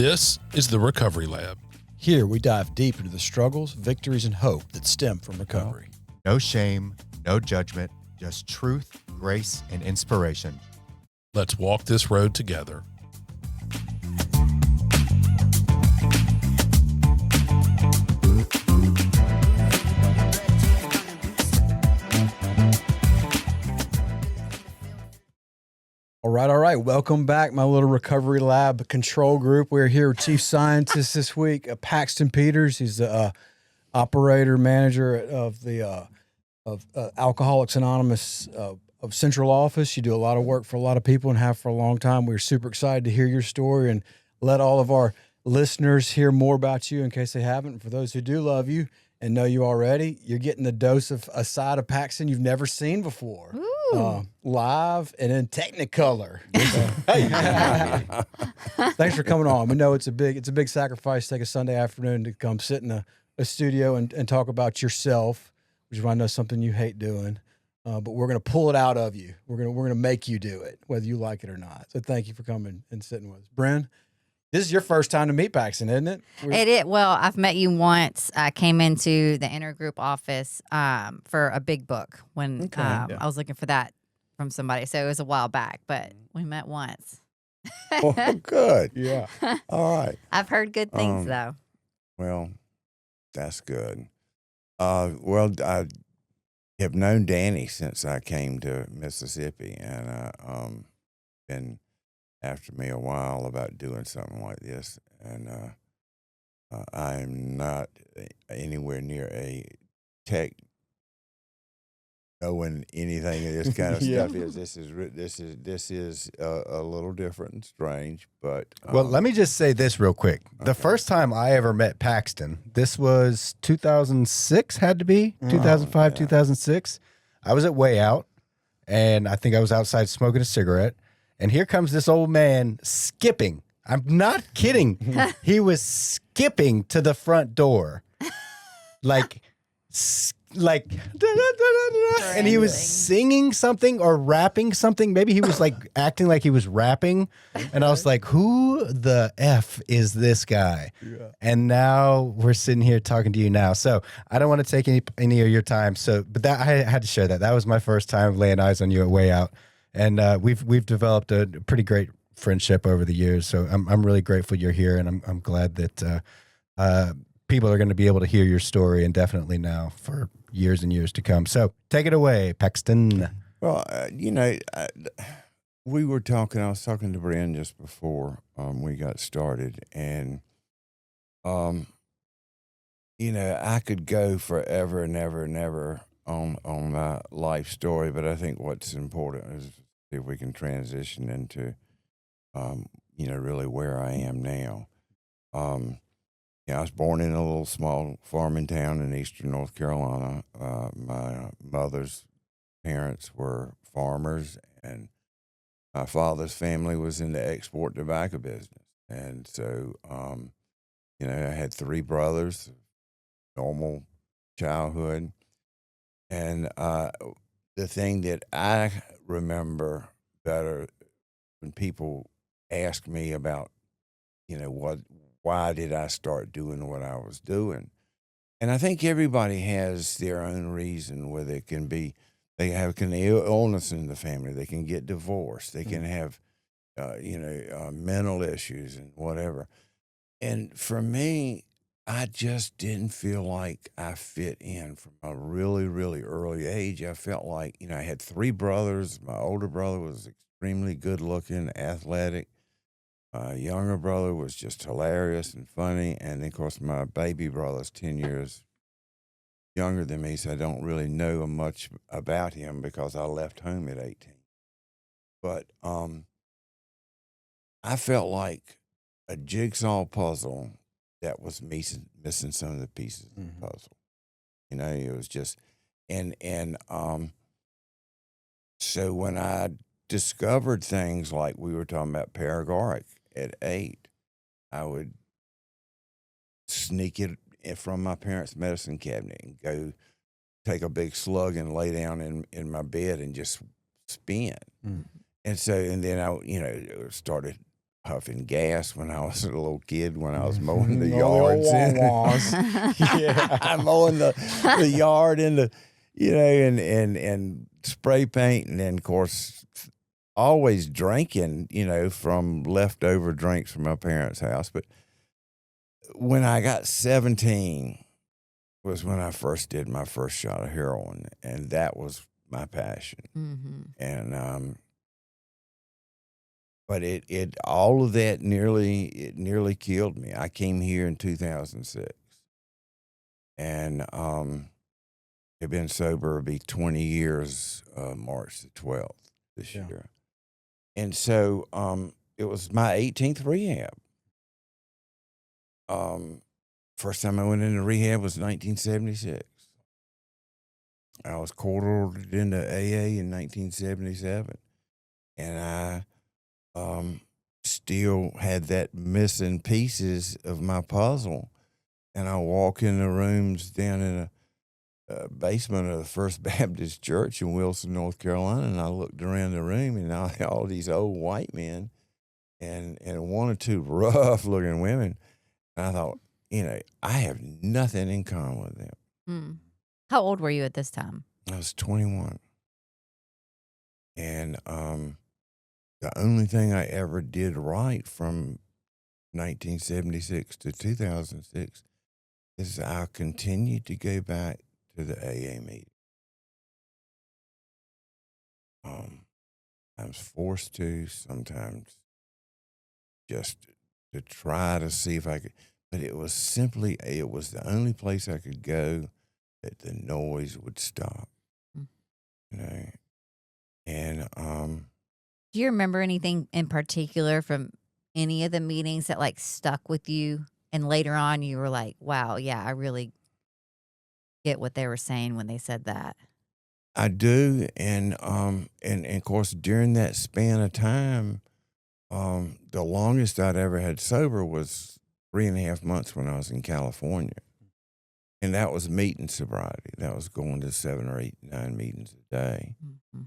This is the Recovery Lab. Here we dive deep into the struggles, victories, and hope that stem from recovery. No shame, no judgment, just truth, grace, and inspiration. Let's walk this road together. All right. Welcome back, my little Recovery Lab control group. We're here with Chief Scientist this week, Paxton Peters. He's the operator manager of the Alcoholics Anonymous of Central Office. You do a lot of work for a lot of people and have for a long time. We're super excited to hear your story and let all of our listeners hear more about you in case they haven't. And for those who do love you and know you already, you're getting the dose of a side of Paxton you've never seen before. Live and in Technicolor. Thanks for coming on. We know it's a big sacrifice to take a Sunday afternoon to come sit in a studio and talk about yourself, which is I know something you hate doing. But we're going to pull it out of you. We're going to make you do it, whether you like it or not. So thank you for coming and sitting with us. Brynn, this is your first time to meet Paxton, isn't it? It is. Well, I've met you once. I came into the intergroup office for a big book when I was looking for that from somebody. So it was a while back, but we met once. Oh, good. Yeah. All right. I've heard good things, though. Well, that's good. I have known Danny since I came to Mississippi, and been after me a while about doing something like this. And I'm not anywhere near a tech knowing anything of this kind of stuff is. This is a little different and strange, but Well, let me just say this real quick. The first time I ever met Paxton, this was 2006, had to be 2005, 2006. I was at Way Out, and I think I was outside smoking a cigarette, and here comes this old man skipping. I'm not kidding. He was skipping to the front door, like, and he was singing something or rapping something. Maybe he was like acting like he was rapping. And I was like, who the F is this guy? Yeah. And now we're sitting here talking to you now. So I don't want to take any of your time. But that I had to share that. That was my first time laying eyes on you at Way Out. And we've developed a pretty great friendship over the years. So I'm really grateful you're here. And I'm glad that people are going to be able to hear your story, and definitely now for years and years to come. So take it away, Paxton. Well, we were talking. I was talking to Brynn just before we got started, and I could go forever and ever and ever on my life story, but I think what's important is if we can transition into really where I am now. I was born in a little small farming town in eastern North Carolina. My mother's parents were farmers, and my father's family was in the export tobacco business. And so, I had three brothers, normal childhood. And the thing that I remember better when people ask me about, why did I start doing what I was doing? And I think everybody has their own reason, whether it can be they have illness in the family, they can get divorced, they can have, mental issues and whatever. And for me, I just didn't feel like I fit in from a really, really early age. I felt like, I had three brothers. My older brother was extremely good looking, athletic. My younger brother was just hilarious and funny. And then, of course, my baby brother's 10 years younger than me, so I don't really know much about him because I left home at 18. But I felt like a jigsaw puzzle that was missing some of the pieces of the puzzle. It was just, and so when I discovered things like we were talking about paregoric at 8, I would sneak it from my parents' medicine cabinet and go take a big slug and lay down in my bed and just spin. And so, and then I, started puffing gas when I was a little kid, when I was mowing the yards. Yeah. I'm mowing the yard and and spray paint, and then of course always drinking, from leftover drinks from my parents' house. But when I got 17 was when I first did my first shot of heroin, and that was my passion. Mm-hmm. And but it all of that nearly killed me. I came here in 2006, and I've been sober. It'll be 20 years, March the 12th this year. And so it was my 18th rehab. First time I went into rehab was 1976. I was court-ordered into AA in 1977, and I still had that missing pieces of my puzzle. And I walk in the rooms down in a basement of the First Baptist Church in Wilson, North Carolina, and I looked around the room, and all these old white men and one or two rough-looking women. And I thought, I have nothing in common with them. Mm. How old were you at this time? I was 21. And the only thing I ever did right from 1976 to 2006 is I continued to go back to the AA meeting. I was forced to, sometimes just to try to see if I could, but it was the only place I could go that the noise would stop. Mm. And do you remember anything in particular from any of the meetings that like stuck with you, and later on you were like, wow, yeah, I really get what they were saying when they said that? I do, and of course during that span of time, the longest I'd ever had sober was 3.5 months when I was in California, and that was meeting sobriety. That was going to 7 or 8, 9 meetings a day, Mm-hmm.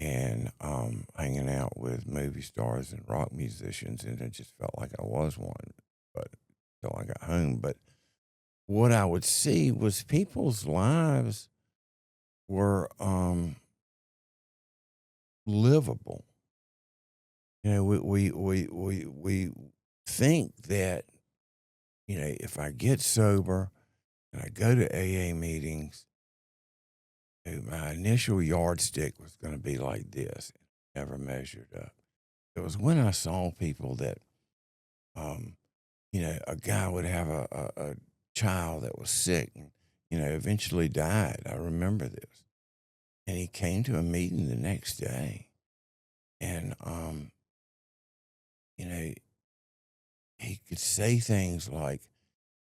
and hanging out with movie stars and rock musicians, and it just felt like I was one, but until I got home. But what I would see was people's lives were livable. We think that, if I get sober and I go to AA meetings, my initial yardstick was going to be like this. It never measured up. It was when I saw people that, a guy would have a child that was sick and, eventually died. I remember this. And he came to a meeting the next day. And, he could say things like,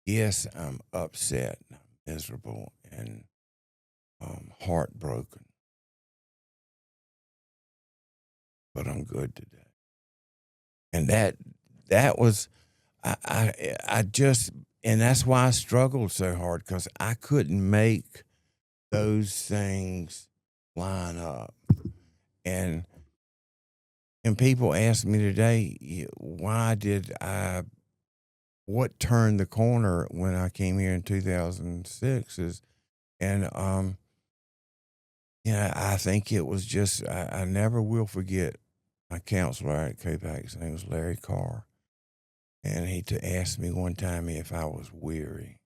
yes, I'm upset, and I'm miserable, and heartbroken, but I'm good today. And that was, I just, and that's why I struggled so hard, because I couldn't make those things line up. And people ask me today, what turned the corner when I came here in 2006 I think it was just, I never will forget my counselor at KPAC. His name was Larry Carr. And he asked me one time if I was weary.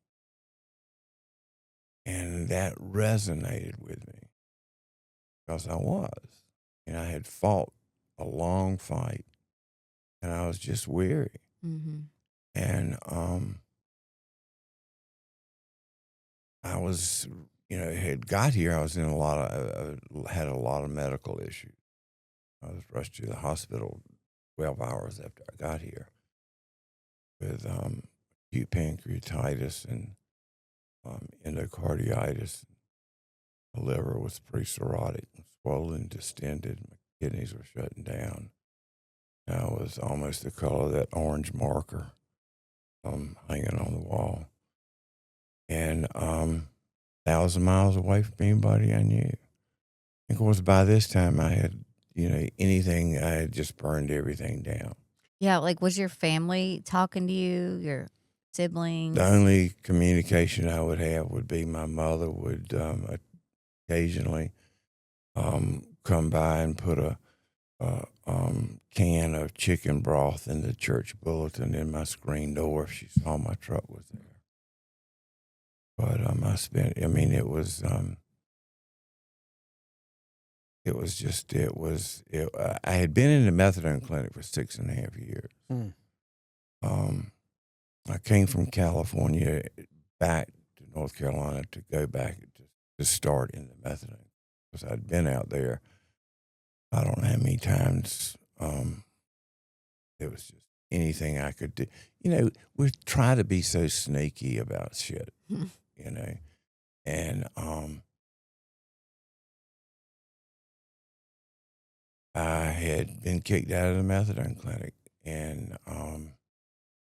And that resonated with me, because I was. And I had fought a long fight, and I was just weary. Mm-hmm. And I was, had got here. I was in had a lot of medical issues. I was rushed to the hospital 12 hours after I got here with acute pancreatitis and endocarditis. My liver was pretty cirrhotic, swollen, distended. My kidneys were shutting down. I was almost the color of that orange marker hanging on the wall. And 1,000 miles away from anybody I knew. Of course, by this time I had, I had just burned everything down. Yeah, like, was your family talking to you, your siblings? The only communication I would have would be my mother would occasionally come by and put a can of chicken broth in the church bulletin in my screen door if she saw my truck was there. But I had been in the methadone clinic for 6.5 years. Mm. I came from California back to North Carolina to go back to start in the methadone because I'd been out there. I don't know how many times. It was just anything I could do. We try to be so sneaky about shit, and I had been kicked out of the methadone clinic, and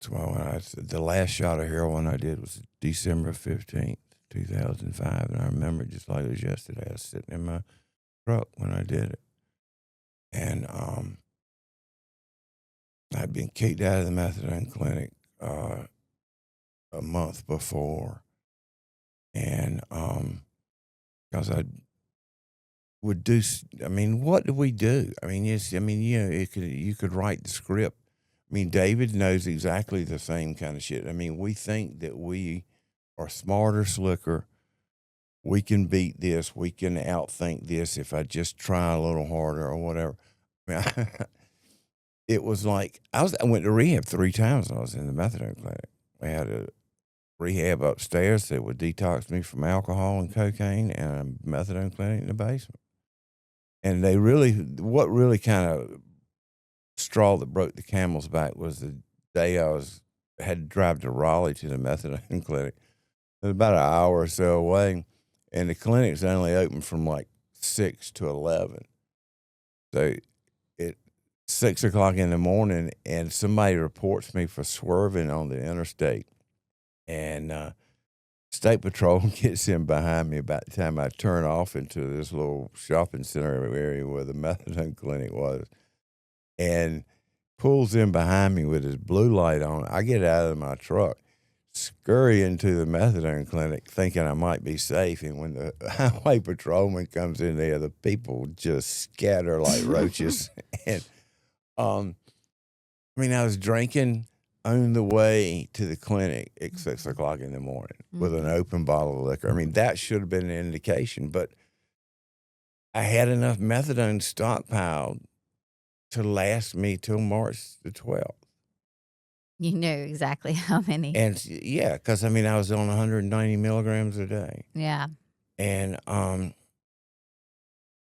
so the last shot of heroin I did was December 15th, 2005, and I remember it just like it was yesterday. I was sitting in my truck when I did it, and I'd been kicked out of the methadone clinic a month before, and because I would do. I mean, what do we do? I mean, you could write the script. I mean, David knows exactly the same kind of shit. I mean, we think that we are smarter, slicker. We can beat this. We can outthink this if I just try a little harder or whatever. I mean, it was like I went to rehab 3 times when I was in the methadone clinic. We had a rehab upstairs that would detox me from alcohol and cocaine, and a methadone clinic in the basement. And what really kind of straw that broke the camel's back was the day had to drive to Raleigh to the methadone clinic. It was about an hour or so away, and the clinic's only open from like 6 to 11. So at 6 o'clock in the morning, and somebody reports me for swerving on the interstate, and State Patrol gets in behind me about the time I turn off into this little shopping center area where the methadone clinic was, and pulls in behind me with his blue light on. I get out of my truck, scurry into the methadone clinic thinking I might be safe, and when the highway patrolman comes in there, the people just scatter like roaches. And I was drinking on the way to the clinic at 6 o'clock in the morning with an open bottle of liquor. I mean, that should have been an indication, but I had enough methadone stockpiled to last me till March the 12th. You knew exactly how many. And yeah, because I was on 190 milligrams a day. Yeah. And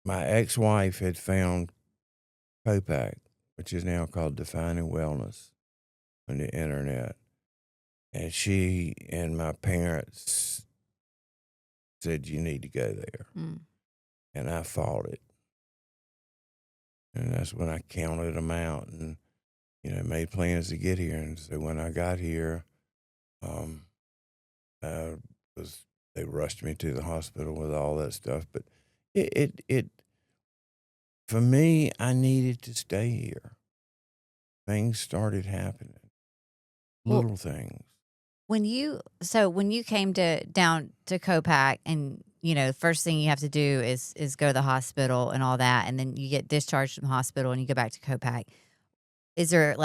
my ex-wife had found Copac, which is now called Defining Wellness, on the internet. And she and my parents said, you need to go there. Mm. And I fought it. And that's when I counted them out and, made plans to get here. And so when I got here, they rushed me to the hospital with all that stuff. But it for me, I needed to stay here. Things started happening, little things. When you came down to Copac, and the first thing you have to do is go to the hospital and all that, and then you get discharged from the hospital and you go back to Copac. Is there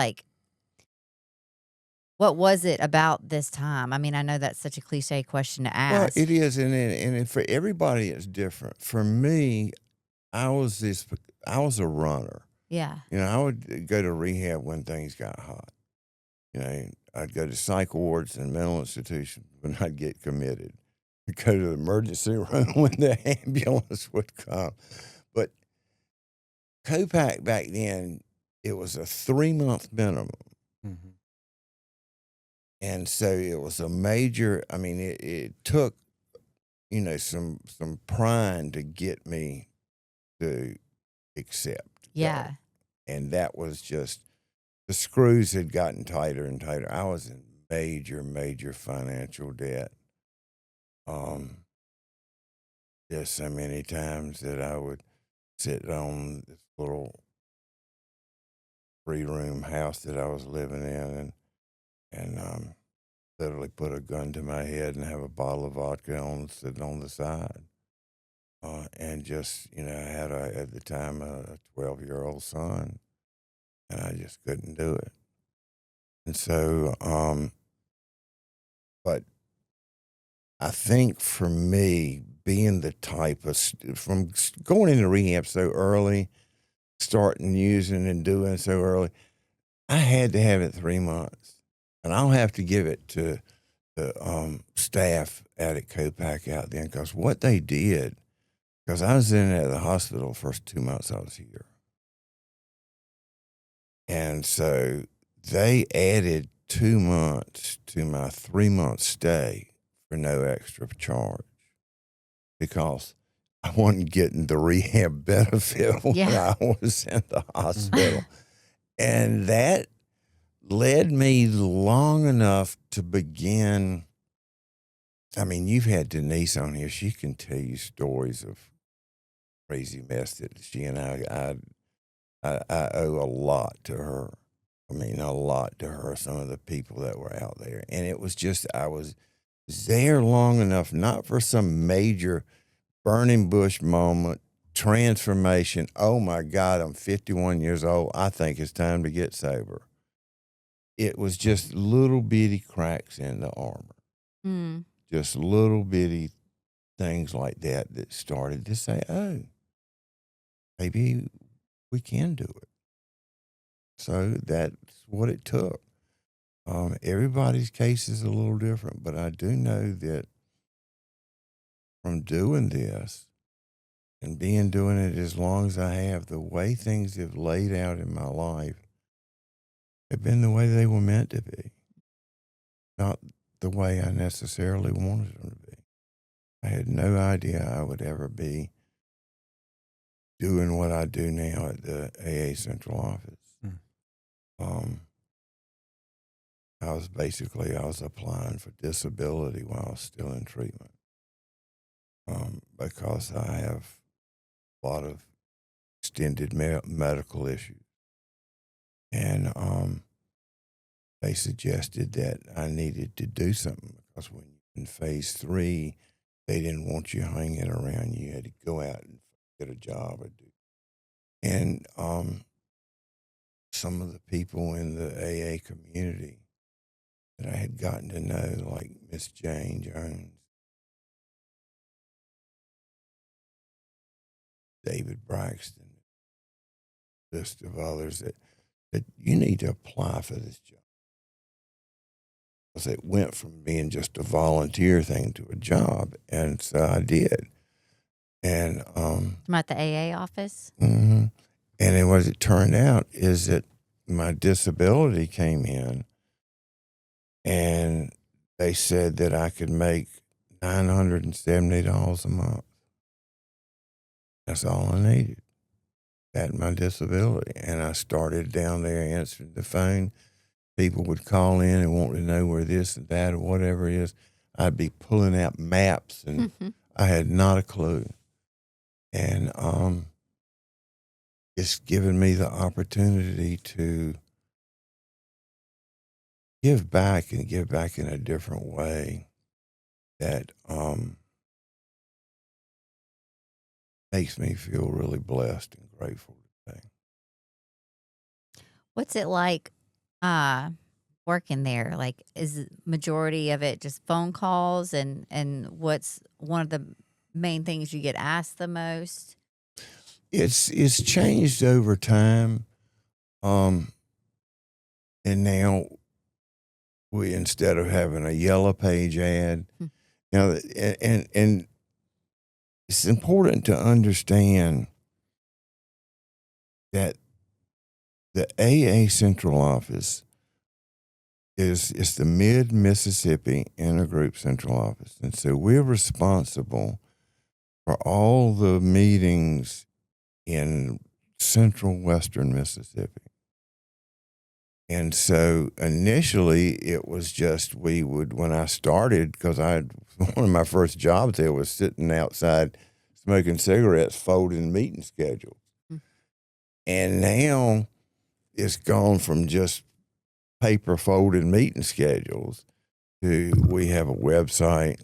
what was it about this time? I mean, I know that's such a cliche question to ask. Well, it is, and for everybody, it's different. For me, I was a runner. Yeah. I would go to rehab when things got hot. I'd go to psych wards and mental institutions when I'd get committed. I'd go to the emergency room when the ambulance would come. But Copac back then, it was a 3-month minimum. Mm-hmm. And so it was a major, it took, some prying to get me to accept. Yeah. That. And that was just, the screws had gotten tighter and tighter. I was in major, major financial debt. There's so many times that I would sit on this little 3-room house that I was living in, and literally put a gun to my head and have a bottle of vodka sitting on the side. And just, I had at the time a 12-year-old son, and I just couldn't do it. And so, but I think for me, being the type of, from going into rehab so early, starting using and doing so early, I had to have it 3 months. And I'll have to give it to the staff out at Copac out then, because what they did, because I was in at the hospital the first 2 months I was here. And so they added 2 months to my 3-month stay for no extra charge, because I wasn't getting the rehab benefit when I was in the hospital. And that led me long enough to begin. I mean, you've had Denise on here. She can tell you stories of crazy mess that she and I owe a lot to her. I mean, a lot to her, some of the people that were out there. And it was just, I was there long enough, not for some major burning bush moment, transformation. Oh my God, I'm 51 years old. I think it's time to get sober. It was just little bitty cracks in the armor. Just little bitty things like that started to say, oh, maybe we can do it. So that's what it took. Everybody's case is a little different, but I do know that from doing this and doing it as long as I have, the way things have laid out in my life have been the way they were meant to be, not the way I necessarily wanted them to be. I had no idea I would ever be doing what I do now at the AA Central Office. I was applying for disability while I was still in treatment, because I have a lot of extended medical issues. And they suggested that I needed to do something, because when in phase 3, they didn't want you hanging around. You had to go out and get a job or do. And some of the people in the AA community that I had gotten to know, like Miss Jane Jones, David Braxton, list of others, that you need to apply for this job. Because it went from being just a volunteer thing to a job, and so I did. And I'm at the AA office. Mm-hmm. And then what it turned out is that my disability came in, and they said that I could make $970 a month. That's all I needed, that my disability. And I started down there answering the phone. People would call in and want to know where this and that or whatever it is. I'd be pulling out maps, and I had not a clue. And it's given me the opportunity to give back, and give back in a different way that makes me feel really blessed and grateful today. What's it like working there? Like, is the majority of it just phone calls, and what's one of the main things you get asked the most? It's changed over time. And now we, instead of having a yellow page ad, and it's important to understand that the AA Central Office is the Mid-Mississippi Intergroup Central Office. And so we're responsible for all the meetings in central western Mississippi. And so initially it was just, when I started, because one of my first jobs there was sitting outside smoking cigarettes, folding meeting schedules. And now it's gone from just paper folded meeting schedules to we have a website.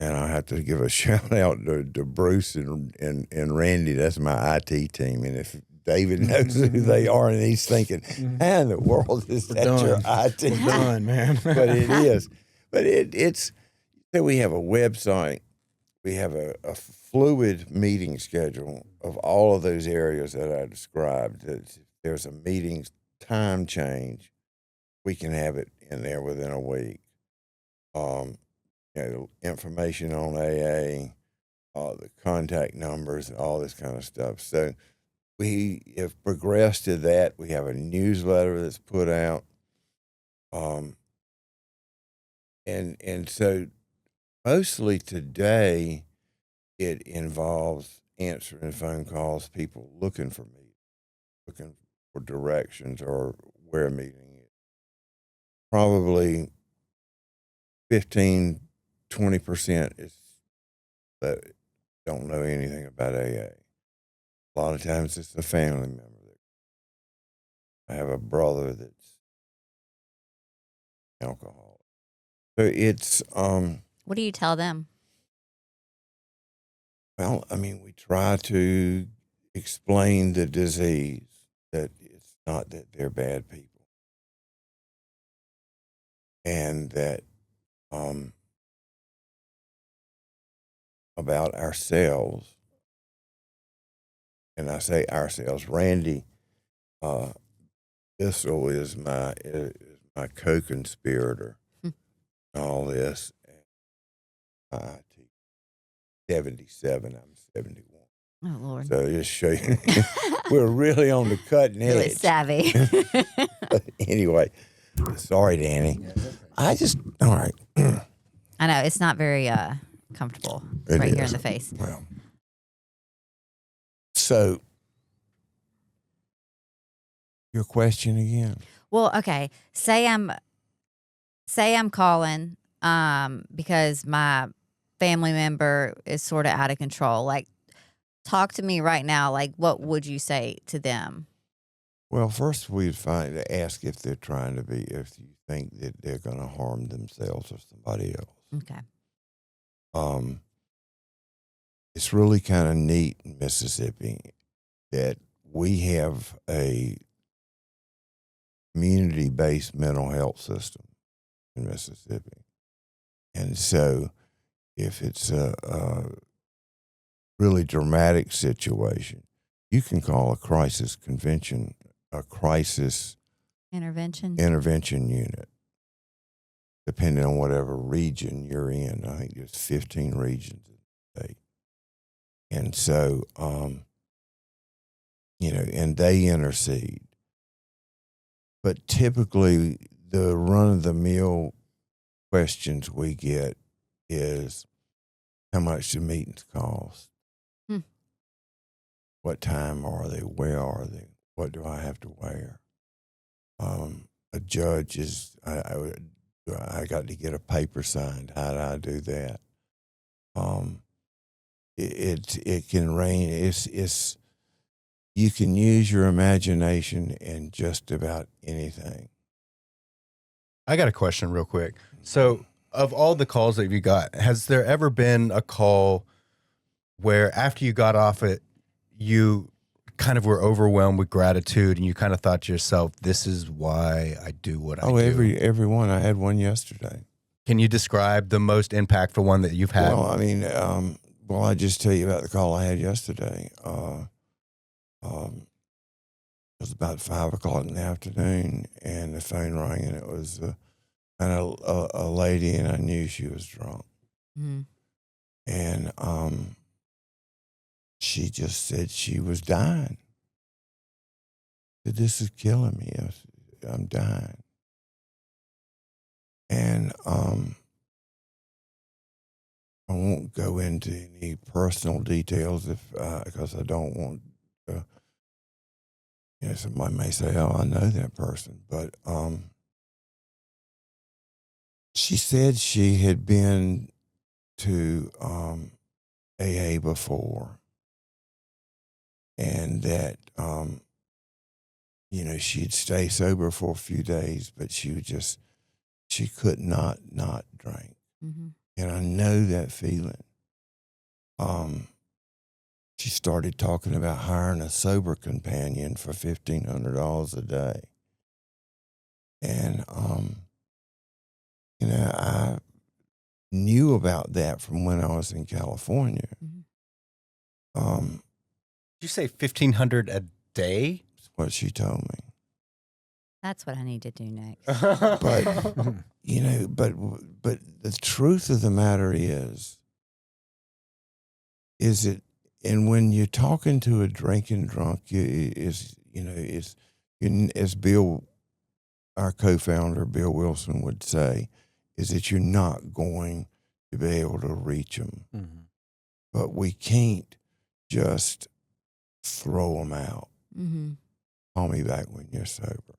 And I have to give a shout out to Bruce and Randy. That's my IT team. And if David knows who they are and he's thinking, how in the world is that your IT? We're done, man. But it is. But it's so we have a website. We have a fluid meeting schedule of all of those areas that I described. If there's a meeting time change, we can have it in there within a week. Information on AA, the contact numbers, all this kind of stuff. So we have progressed to that. We have a newsletter that's put out. And so mostly today it involves answering phone calls, people looking for me, looking for directions or where a meeting is. Probably 15-20% is that don't know anything about AA. A lot of times it's a family member. I have a brother that's alcoholic. So it's What do you tell them? well, I mean, we try to explain the disease, that it's not that they're bad people, and that about ourselves. And I say ourselves. Randy Bissell is my co-conspirator in all this. I 77. I'm 71. Oh Lord. So just show you, we're really on the cutting edge. Really savvy. Anyway, sorry, Danny. All right. I know it's not very comfortable It right here in is. the face. Well, so your question again? Well, okay. Say I'm calling because my family member is sort of out of control. Like, talk to me right now. Like, what would you say to them? Well, first we'd ask if they're trying to be, if you think that they're going to harm themselves or somebody else. Okay. It's really kind of neat in Mississippi that we have a community-based mental health system in Mississippi. And so if it's a really dramatic situation, you can call a crisis intervention unit, depending on whatever region you're in. I think there's 15 regions in the state. And so, and they intercede. But typically, the run-of-the-mill questions we get is, how much do meetings cost? What time are they? Where are they? What do I have to wear? A judge is, I got to get a paper signed. How do I do that? It can range. It's you can use your imagination in just about anything. I got a question real quick. So, of all the calls that you got, has there ever been a call where after you got off it, you kind of were overwhelmed with gratitude and you kind of thought to yourself, this is why I do what I do? Every one. I had one yesterday. Can you describe the most impactful one that you've had? Well, I mean, I just tell you about the call I had yesterday. It was about 5:00 in the afternoon, and the phone rang, and it was a lady, and I knew she was drunk. Mm-hmm. And she just said she was dying. Said, this is killing me. I'm dying. And I won't go into any personal details because I don't want to. Somebody may say, "Oh, I know that person," but she said she had been to AA before, and that she'd stay sober for a few days, but she could not drink. Mm-hmm. And I know that feeling. She started talking about hiring a sober companion for $1,500 a day. And, I knew about that from when I was in California. Mm-hmm. Did you say 1,500 a day? That's what she told me. That's what I need to do next. But, but the truth of the matter is it, and when you're talking to a drinking drunk, as Bill, our co-founder, Bill Wilson would say, is that you're not going to be able to reach them. Mm-hmm. But we can't just throw them out. Mm-hmm. Call me back when you're sober.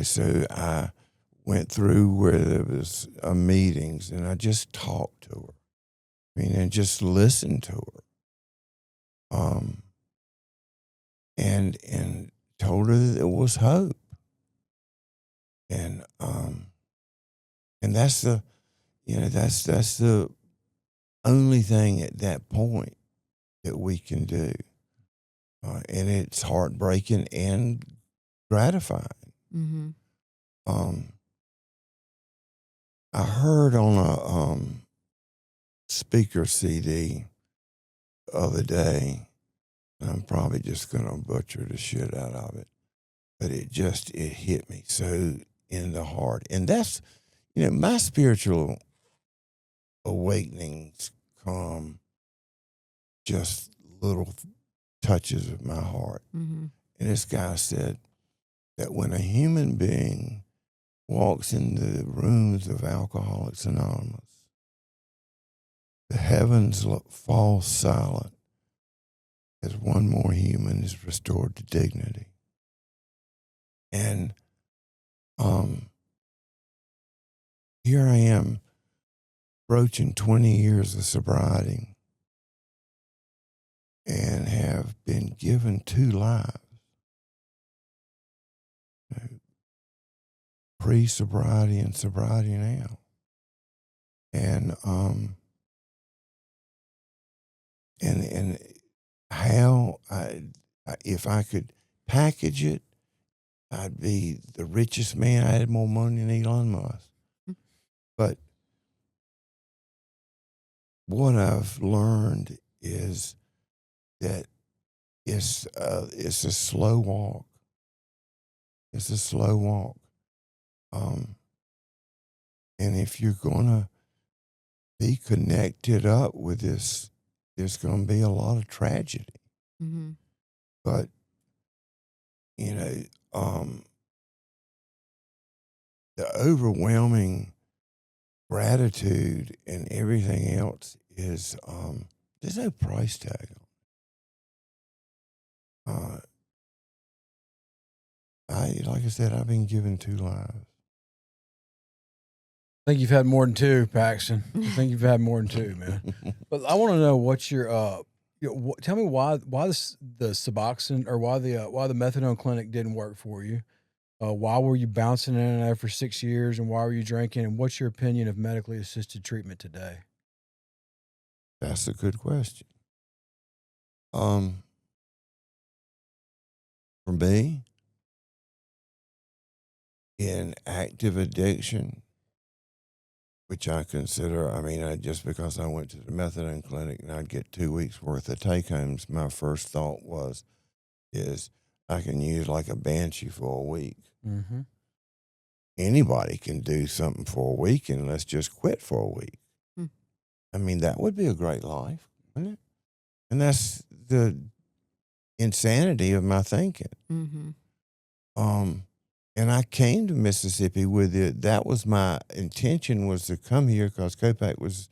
So I went through where there was meetings, and I just talked to her. And just listened to her. And told her that there was hope. And that's the, that's the only thing at that point that we can do. And it's heartbreaking and gratifying. Mm-hmm. I heard on a speaker CD the other day, and I'm probably just going to butcher the shit out of it, but it hit me so in the heart. And that's, my spiritual awakenings come just little touches of my heart. Mm-hmm. And this guy said that when a human being walks in the rooms of Alcoholics Anonymous, the heavens fall silent as one more human is restored to dignity. And here I am, approaching 20 years of sobriety, and have been given 2 lives. Pre-sobriety and sobriety now. And how if I could package it, I'd be the richest man. I had more money than Elon Musk. But what I've learned is that it's a slow walk. It's a slow walk. And if you're gonna be connected up with this, there's gonna be a lot of tragedy. Mm-hmm. But the overwhelming gratitude and everything else is there's no price tag on it. Like I said, I've been given 2 lives. I think you've had more than 2, Paxton. I think you've had more than 2, man. But I want to know what's your tell me why the Suboxone, or why the methadone clinic didn't work for you. Why were you bouncing in and out for 6 years, and why were you drinking? And what's your opinion of medically assisted treatment today? That's a good question. For me, in active addiction, which I consider, just because I went to the methadone clinic and I'd get 2 weeks worth of take-homes, my first thought is I can use like a banshee for a week. Mm-hmm. Anybody can do something for a week, and let's just quit for a week. That would be a great life, wouldn't it? And that's the insanity of my thinking. Mm-hmm. And I came to Mississippi with it. That was my intention, was to come here because Copac was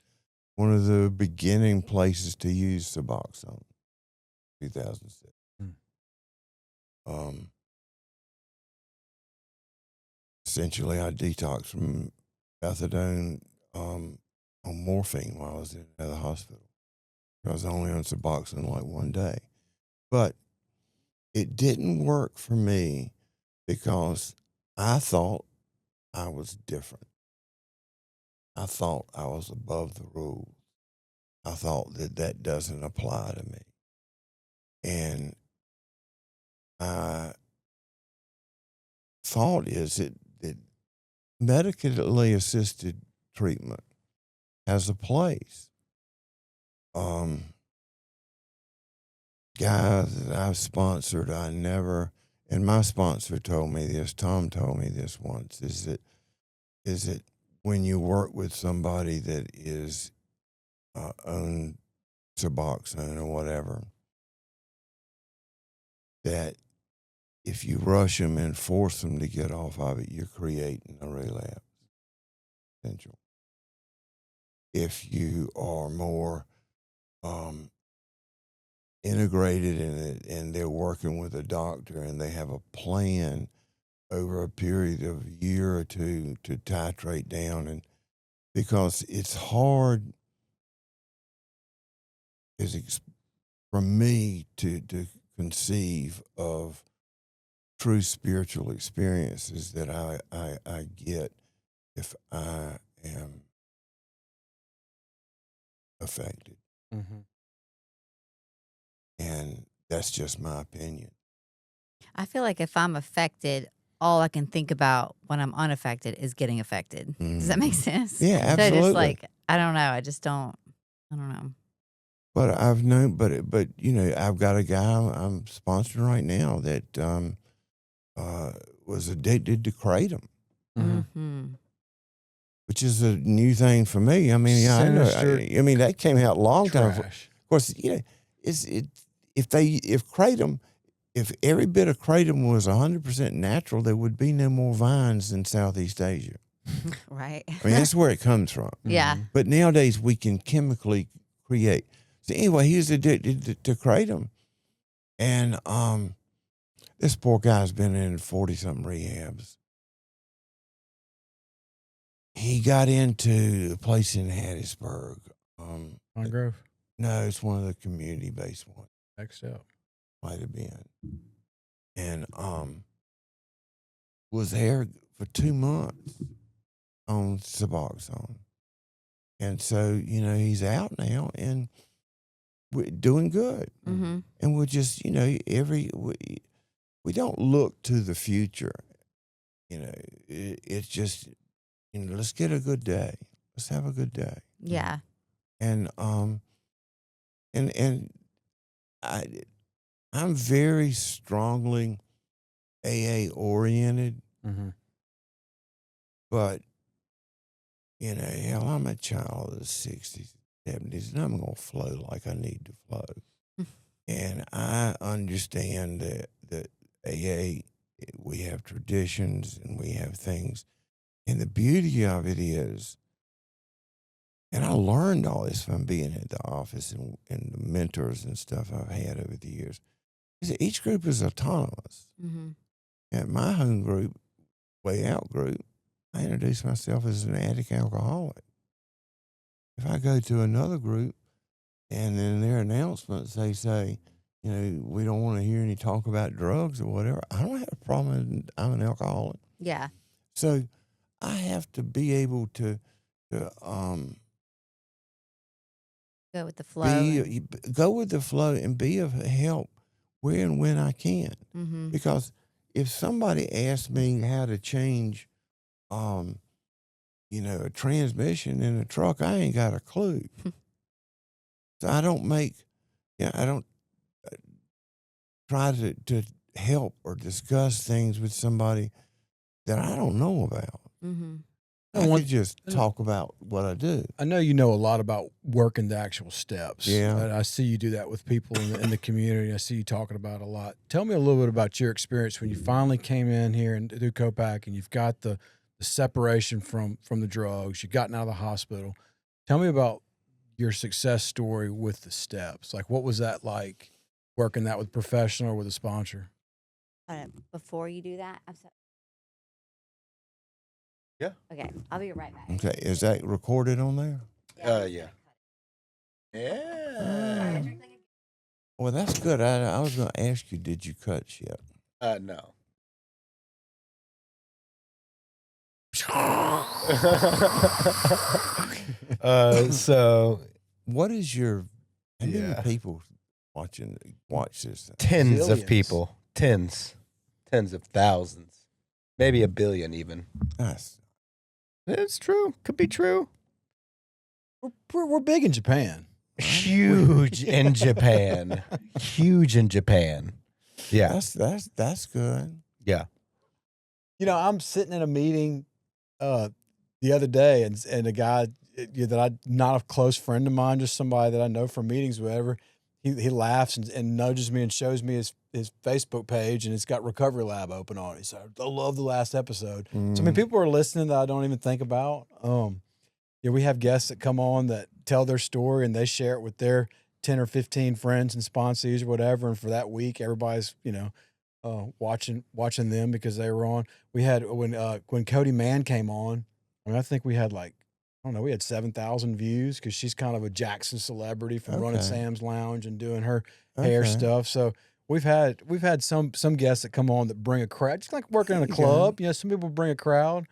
one of the beginning places to use Suboxone, 2006. Essentially, I detoxed from methadone on morphine while I was in the hospital. I was only on Suboxone like 1 day. But it didn't work for me because I thought I was different. I thought I was above the rules. I thought that doesn't apply to me. And I thought is that medically assisted treatment has a place. Guys that I've sponsored, and my sponsor told me this, Tom told me this once, is that when you work with somebody that is on Suboxone or whatever, that if you rush them and force them to get off of it, you're creating a relapse potential. If you are more integrated in it and they're working with a doctor and they have a plan over a period of a year or two to titrate down, and because it's hard for me to conceive of true spiritual experiences that I get if I am affected. Mm-hmm. And that's just my opinion. I feel like if I'm affected, all I can think about when I'm unaffected is getting affected. Does that make sense? Yeah, So absolutely. just like, I don't know. I don't know. But I've known, but I've got a guy I'm sponsoring right now that was addicted to kratom, Mm-hmm. which is a new thing for me. I mean, yeah, I know. I mean, that came out a long time ago. Of course, if every bit of kratom was 100% natural, there would be no more vines in Southeast Asia. Right. I mean, that's where it comes from. Yeah. But nowadays we can chemically create. So anyway, he was addicted to kratom, and this poor guy's been in 40-something rehabs. He got into a place in Hattiesburg. Pine Grove? No, it's one of the community-based ones. Next up. Might have been. And was there for 2 months on Suboxone. And so, he's out now and we're doing good. Mm-hmm. And we're just, we don't look to the future. It's just, let's get a good day. Let's have a good day. Yeah. And I'm very strongly AA oriented, Mm-hmm. but hell, I'm a child of the 60s, 70s, and I'm gonna flow like I need to flow. And I understand that AA, we have traditions and we have things, and the beauty of it is, and I learned all this from being at the office and the mentors and stuff I've had over the years, is that each group is autonomous. Mm-hmm. At my home group, Way Out group, I introduce myself as an addict alcoholic. If I go to another group and in their announcements they say, we don't want to hear any talk about drugs or whatever, I don't have a problem. I'm an alcoholic. Yeah. So I have to be able to Go with the flow. Go with the flow and be of help where and when I can. Mm-hmm. Because if somebody asks me how to change, a transmission in a truck, I ain't got a clue. So I don't try to help or discuss things with somebody that I don't know about. Mm-hmm. I could just talk about what I do. I know you know a lot about working the actual steps. Yeah. I see you do that with people in the community. I see you talking about it a lot. Tell me a little bit about your experience when you finally came in here and do Copac and you've got the separation from the drugs. You've gotten out of the hospital. Tell me about your success story with the steps. Like, what was that like working that with a professional or with a sponsor? Before you do that, I'm sorry. Yeah. Okay, I'll be right back. Okay, is that recorded on there? Yeah. Yeah. Well, that's good. I was going to ask you, did you cut yet? No. So What is your? How many Yeah. people watch this? tens of Zillions. people, tens of thousands, maybe a billion even. That's It's true. Could be true. We're big in Japan. Huge in Japan. Huge in Japan. Yeah. that's good. Yeah. You know, I'm sitting in a meeting the other day, and a guy that I not a close friend of mine, just somebody that I know from meetings, whatever. He laughs and nudges me and shows me his Facebook page, and it's got Recovery Lab open on it. He said, "I love the last episode." So I mean, people are listening that I don't even think about. Yeah, we have guests that come on that tell their story and they share it with their 10 or 15 friends and sponsees or whatever. And for that week, everybody's, watching them because they were on. We had when Cody Mann came on, I mean, I think we had we had 7,000 views because she's kind of a Jackson celebrity from running Okay. Sam's Lounge and doing her hair Okay. stuff. So we've had some guests that come on that bring a crowd, just like working in a There you go. club. You know, some people bring a crowd.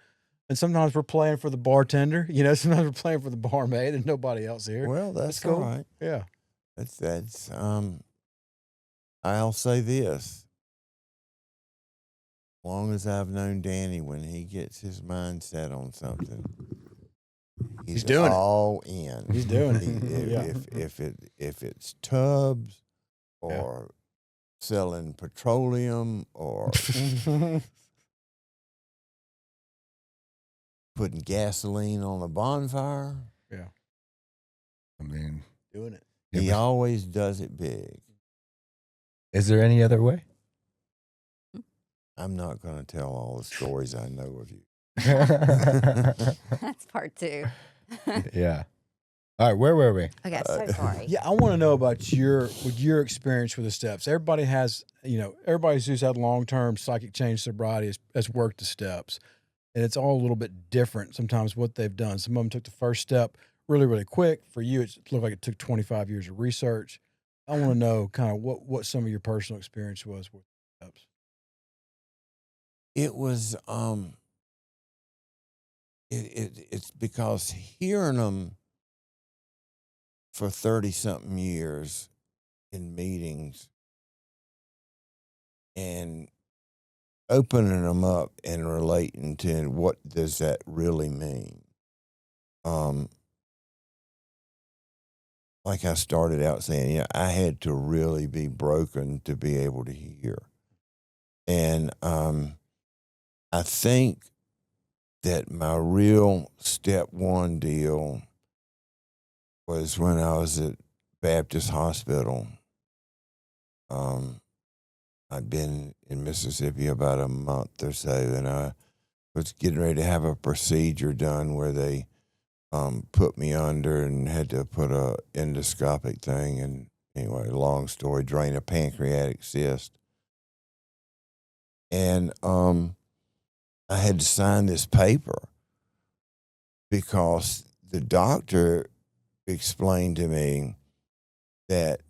And sometimes we're playing for the bartender, sometimes we're playing for the barmaid and nobody else here. Well, that's cool. all right. Yeah. That's I'll say this. As long as I've known Danny, when he gets his mind set on something, he's doing it. all in. He's doing it. Yeah. If it's tubs or selling petroleum or putting gasoline on a bonfire, Yeah. I mean, Doing it. he always does it big. is there any other way? I'm not going to tell all the stories I know of you. That's part 2. Yeah. All right, where were we? Okay, so sorry. Yeah, I want to know about your experience with the steps. Everybody has, everybody who's had long-term psychic change sobriety has worked the steps. And it's all a little bit different sometimes what they've done. Some of them took the first step really, really quick. For you, it looked like it took 25 years of research. I want to know kind of what some of your personal experience was with steps. It was it's because hearing them for 30-something years in meetings and opening them up and relating to what does that really mean. Like I started out saying, I had to really be broken to be able to hear. And I think that my real step one deal was when I was at Baptist Hospital. I'd been in Mississippi about a month or so, and I was getting ready to have a procedure done where they put me under and had to put a endoscopic thing. And anyway, long story, drain a pancreatic cyst. And I had to sign this paper because the doctor explained to me that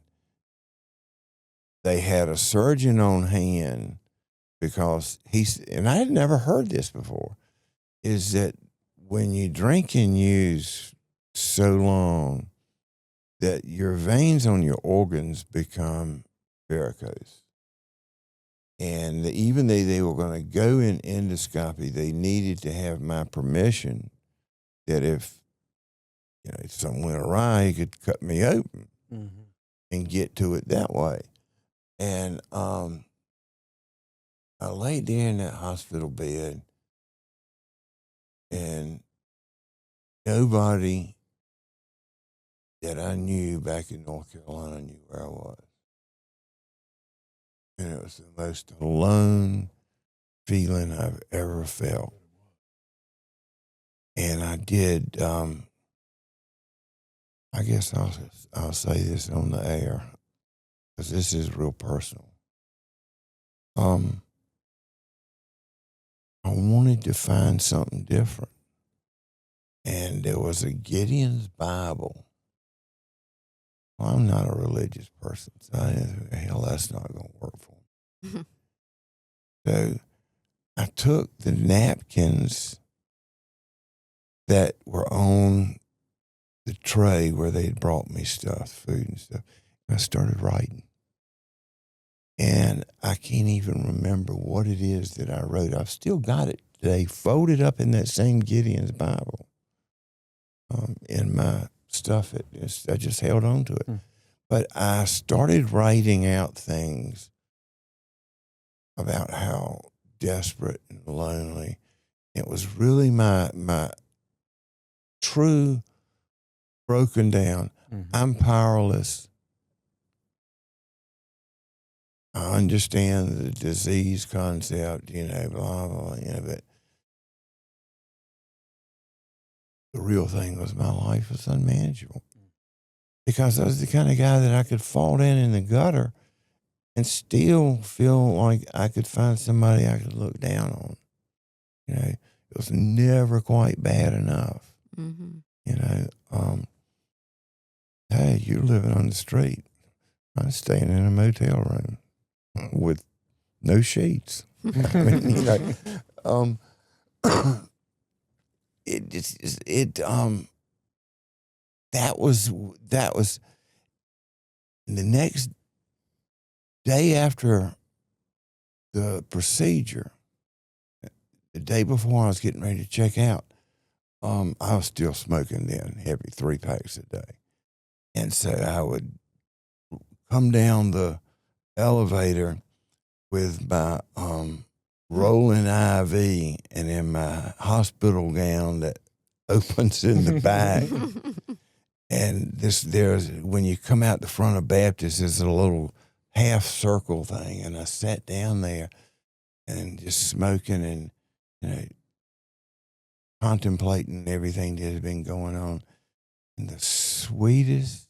they had a surgeon on hand because and I had never heard this before, is that when you drink and use so long that your veins on your organs become varicose. And even though they were going to go in endoscopy, they needed to have my permission that if something went awry, he could cut me open and get to it that way. And I laid there in that hospital bed, and nobody that I knew back in North Carolina knew where I was. And it was the most alone feeling I've ever felt. And I did, I guess I'll say this on the air, because this is real personal. I wanted to find something different. And there was a Gideon's Bible well, I'm not a religious person, so hell, that's not going to work for me. So I took the napkins that were on the tray where they had brought me stuff, food and stuff, and I started writing. And I can't even remember what it is that I wrote. I've still got it today, folded up in that same Gideon's Bible in my stuff. I just held on to it. But I started writing out things about how desperate and lonely. It was really my true broken down. I'm powerless. I understand the disease concept, blah, blah, but the real thing was my life was unmanageable. Because I was the kind of guy that I could fall down in the gutter and still feel like I could find somebody I could look down on. It was never quite bad enough. Hey, you're living on the street. I'm staying in a motel room with no sheets. That was the next day after the procedure, the day before I was getting ready to check out. I was still smoking then, heavy 3 packs a day. And so I would come down the elevator with my rolling IV and in my hospital gown that opens in the back. And there's when you come out the front of Baptist, there's a little half circle thing. And I sat down there and just smoking and, contemplating everything that had been going on. And the sweetest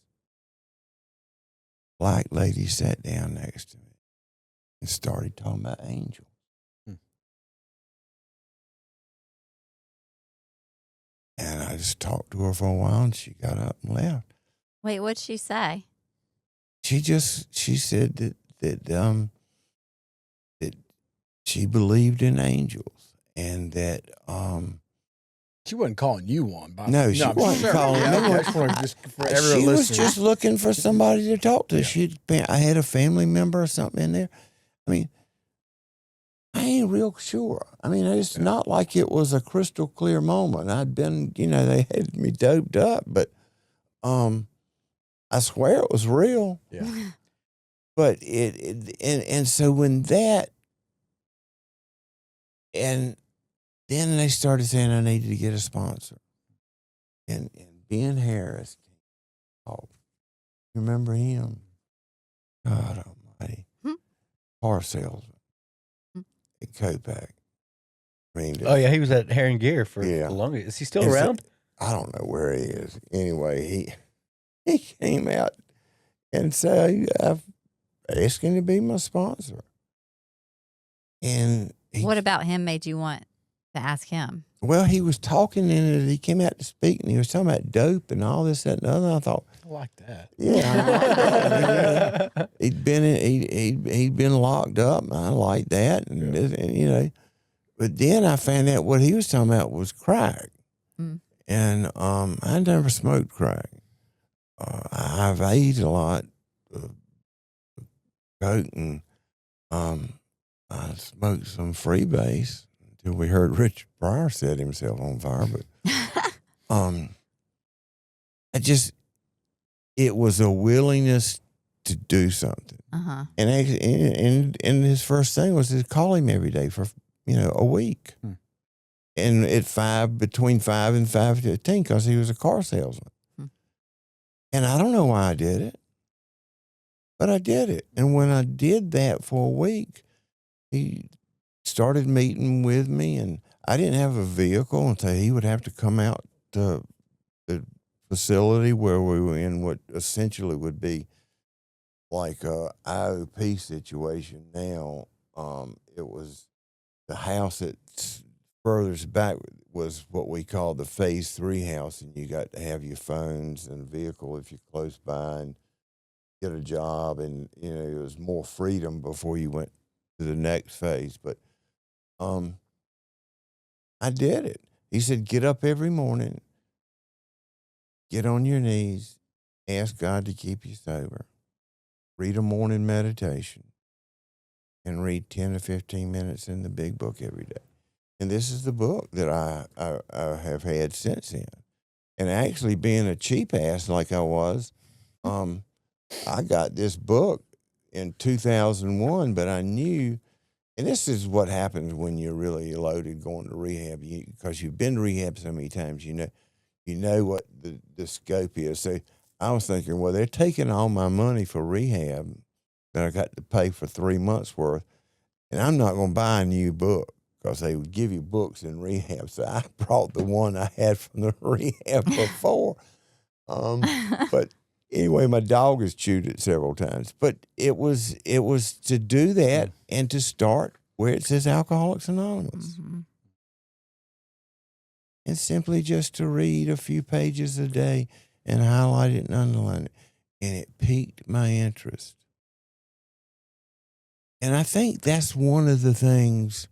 black lady sat down next to me and started talking about angels. And I just talked to her for a while, and she got up and left. Wait, what'd she say? She said that she believed in angels, and that she wasn't calling you one. No, she wasn't calling me one. I just want to just for everyone She was listening. just looking for somebody to talk to. I had a family member or something in there. I mean, I ain't real sure. I mean, it's not like it was a crystal clear moment. I'd been, they had me doped up, but I swear it was real. Yeah. But and so when that, and then they started saying I needed to get a sponsor. And Ben Harris, oh, remember him? God almighty. Car salesman at Copac. Oh, yeah, he was at Hair and Gear for the longest. Is he still around? I don't know where he is. Anyway, he came out and said, I've asked him to be my sponsor. And what about him made you want to ask him? Well, he was talking and he came out to speak and he was talking about dope and all this, that, and the other. I thought, I like that. yeah, I like that. He'd been locked up. And I like that, and But then I found out what he was talking about was crack, and I never smoked crack. I've ate a lot of coke, and I smoked some freebase until we heard Richard Pryor set himself on fire. But it was a willingness to do something. And actually, and his first thing was to call him every day for a week, and between 5 and 5:15 because he was a car salesman. And I don't know why I did it, but I did it. And when I did that for a week, he started meeting with me, and I didn't have a vehicle, and so he would have to come out to the facility where we were in what essentially would be like a IOP situation now. It was the house that's furthest back was what we call the phase 3 house, and you got to have your phones and vehicle if you're close by, and get a job, and it was more freedom before you went to the next phase. But I did it. He said, get up every morning, get on your knees, ask God to keep you sober, read a morning meditation, and read 10 to 15 minutes in the big book every day. And this is the book that I have had since then. And actually, being a cheap ass like I was, I got this book in 2001, but I knew, and this is what happens when you're really loaded going to rehab, because you've been to rehab so many times, you know what the scope is. So I was thinking, well, they're taking all my money for rehab that I got to pay for 3 months worth, and I'm not going to buy a new book because they would give you books in rehab. So I brought the one I had from the rehab before. But anyway, my dog has chewed it several times. But it was to do that and to start where it says Alcoholics Anonymous. Mm-hmm. And simply just to read a few pages a day and highlight it and underline it. And it piqued my interest. And I think that's one of the things,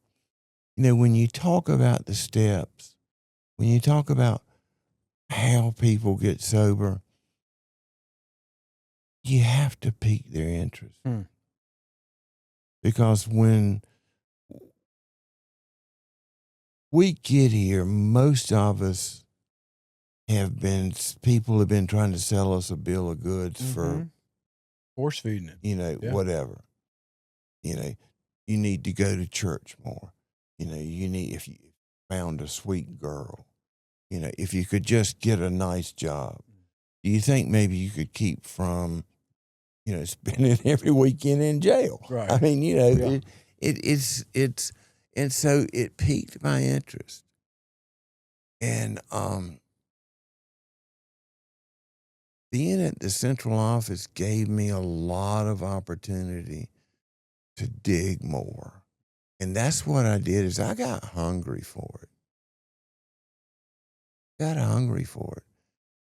when you talk about the steps, when you talk about how people get sober, you have to pique their interest. Because when we get here, most of us people have been trying to sell us a bill of goods for force feeding it. Whatever. You need to go to church more. If you found a sweet girl, if you could just get a nice job, do you think maybe you could keep from, spending every weekend in jail? Right. I mean, it's, and so it piqued my interest. And, being at the central office gave me a lot of opportunity to dig more. And that's what I did, is I got hungry for it.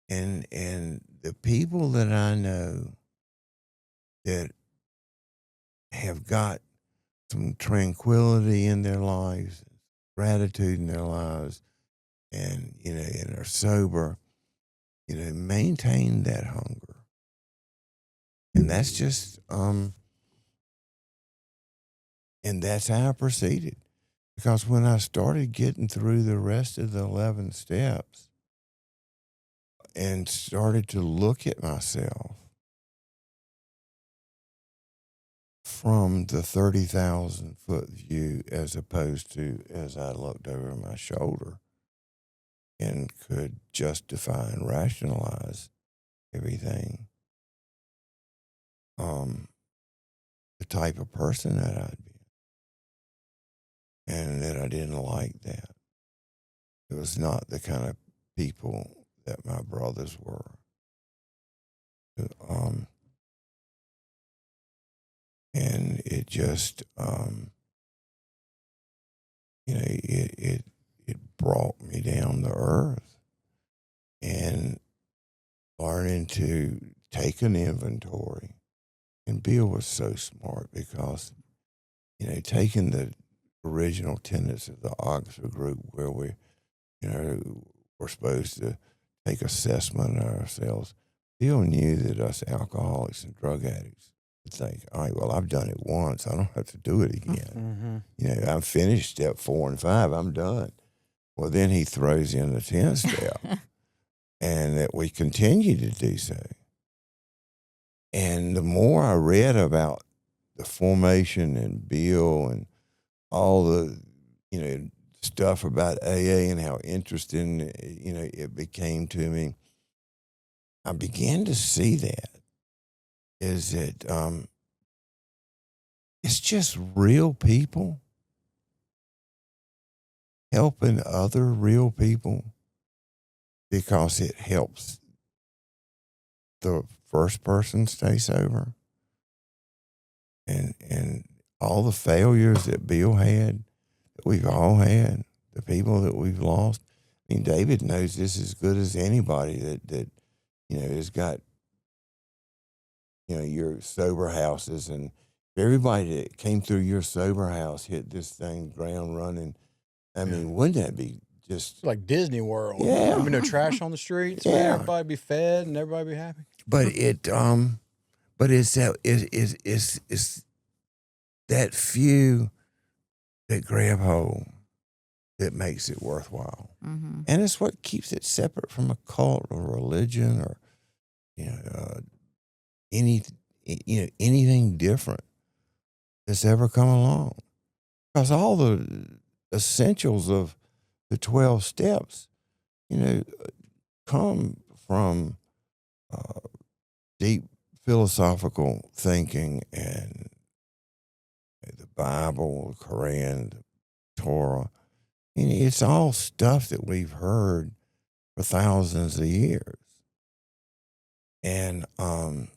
And the people that I know that have got some tranquility in their lives, gratitude in their lives, and, and are sober, maintain that hunger. And that's just, and that's how I proceeded. Because when I started getting through the rest of the 11 steps and started to look at myself from the 30,000-foot view, as opposed to as I looked over my shoulder and could justify and rationalize everything, the type of person that I'd be, and that I didn't like that. It was not the kind of people that my brothers were. And it just, it brought me down to earth, and learning to take an inventory. And Bill was so smart, because, taking the original tenets of the Oxford group, where we, we're supposed to take assessment of ourselves. Bill knew that us alcoholics and drug addicts would think, all right, well, I've done it once. I don't have to do it again. I've finished step 4 and 5. I'm done. Well, then he throws in the 10th step, and that we continue to do so. And the more I read about the formation and Bill and all the, stuff about AA and how interesting, it became to me, I began to see that is that it's just real people helping other real people, because it helps the first person stay sober. And all the failures that Bill had, that we've all had, the people that we've lost. I mean, David knows this as good as anybody that has got, your sober houses, and everybody that came through your sober house hit this thing ground running. I mean, wouldn't that be just It's like Disney World. Yeah. There'd be no trash on the streets. Man. Yeah. Everybody be fed and everybody be happy. But it's that few that grab hold that makes it worthwhile, Mm-hmm. and it's what keeps it separate from a cult or religion or anything different that's ever come along. Because all the essentials of the 12 steps, come from deep philosophical thinking and the Bible, the Quran, the Torah. It's all stuff that we've heard for thousands of years. And there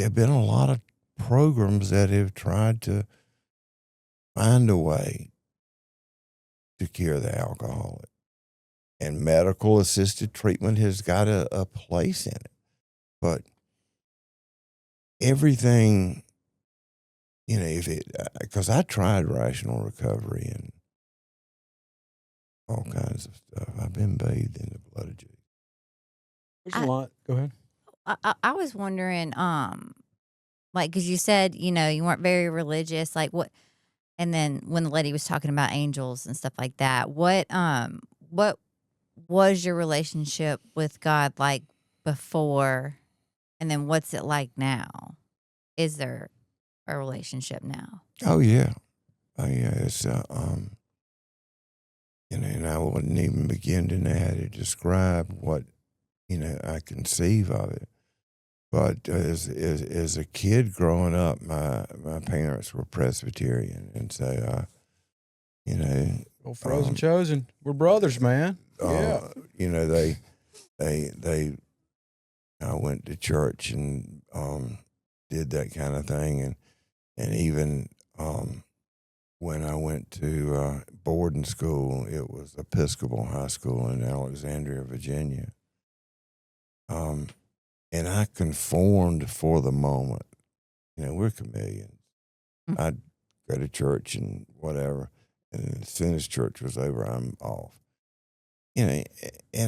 have been a lot of programs that have tried to find a way to cure the alcoholic. And medical assisted treatment has got a place in it. But everything, because I tried rational recovery and all kinds of stuff. I've been bathed in the blood of Jesus. There's a lot. Go ahead. I was wondering, like, because you said, you weren't very religious, like what, and then when the lady was talking about angels and stuff like that, what was your relationship with God like before, and then what's it like now? Is there a relationship now? Oh yeah. It's and I wouldn't even begin to know how to describe what I conceive of it. But as a kid growing up, my parents were Presbyterian, and so Well, Frozen Chosen. We're brothers, man. Yeah. They I went to church and did that kind of thing, and even when I went to boarding school, it was Episcopal High School in Alexandria, Virginia. And I conformed for the moment. We're chameleons. I'd go to church and whatever, and as soon as church was over, I'm off. And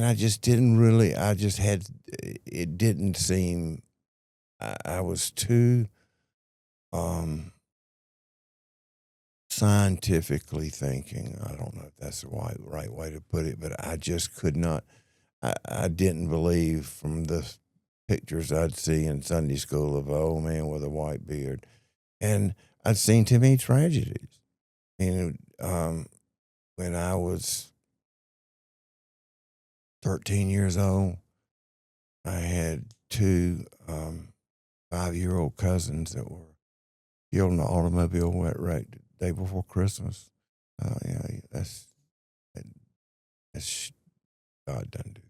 I just didn't really, it didn't seem, I was too scientifically thinking. I don't know if that's the right way to put it, but I just could not, I didn't believe from the pictures I'd see in Sunday school of an old man with a white beard. And I'd seen too many tragedies. And when I was 13 years old, I had two 5-year-old cousins that were killed in an automobile wreck the day before Christmas. That's God done do.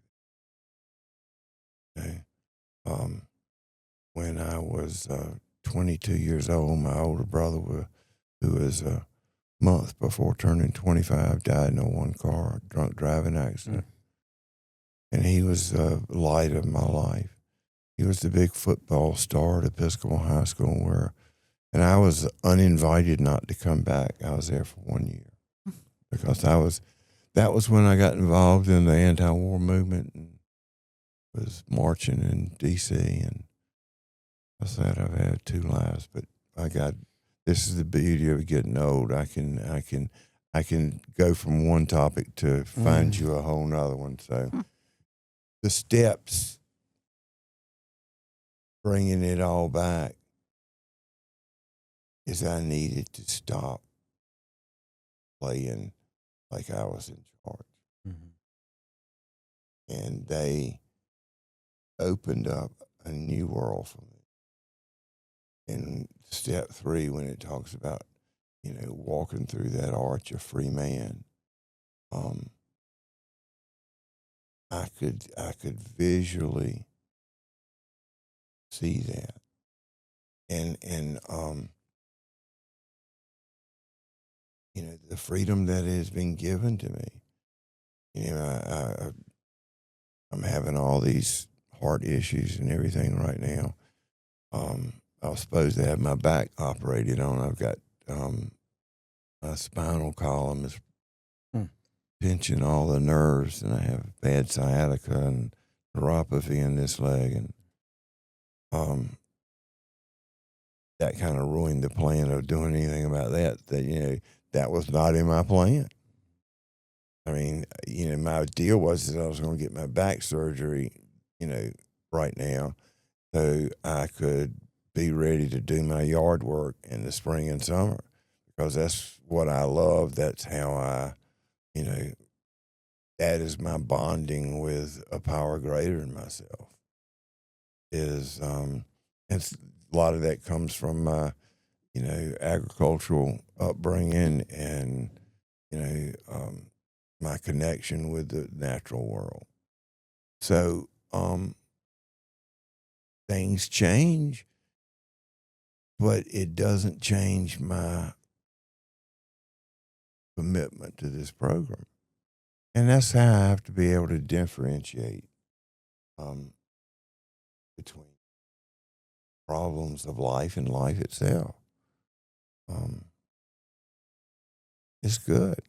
Okay. When I was 22 years old, my older brother, who was a month before turning 25, died in a one-car drunk driving accident. And he was the light of my life. He was the big football star at Episcopal High School and I was uninvited not to come back. I was there for 1 year because that was when I got involved in the anti-war movement and was marching in D.C. And I said I've had two lives, but this is the beauty of getting old. I can go from one topic to find you a whole nother one. So the steps, bringing it all back, is I needed to stop playing like I was in charge. Mm-hmm. And they opened up a new world for me. In step 3, when it talks about, walking through that arch of free man, I could visually see that. And the freedom that has been given to me. I'm having all these heart issues and everything right now. I was supposed to have my back operated on. I've got my spinal column is pinching all the nerves, and I have bad sciatica and neuropathy in this leg, and that kind of ruined the plan of doing anything about that. That was not in my plan. I mean, my deal was that I was going to get my back surgery, right now, so I could be ready to do my yard work in the spring and summer, because that's what I love. That's how I, that is my bonding with a power greater than myself. Is and a lot of that comes from my, agricultural upbringing and, my connection with the natural world. So things change, but it doesn't change my commitment to this program. And that's how I have to be able to differentiate between problems of life and life itself. It's good.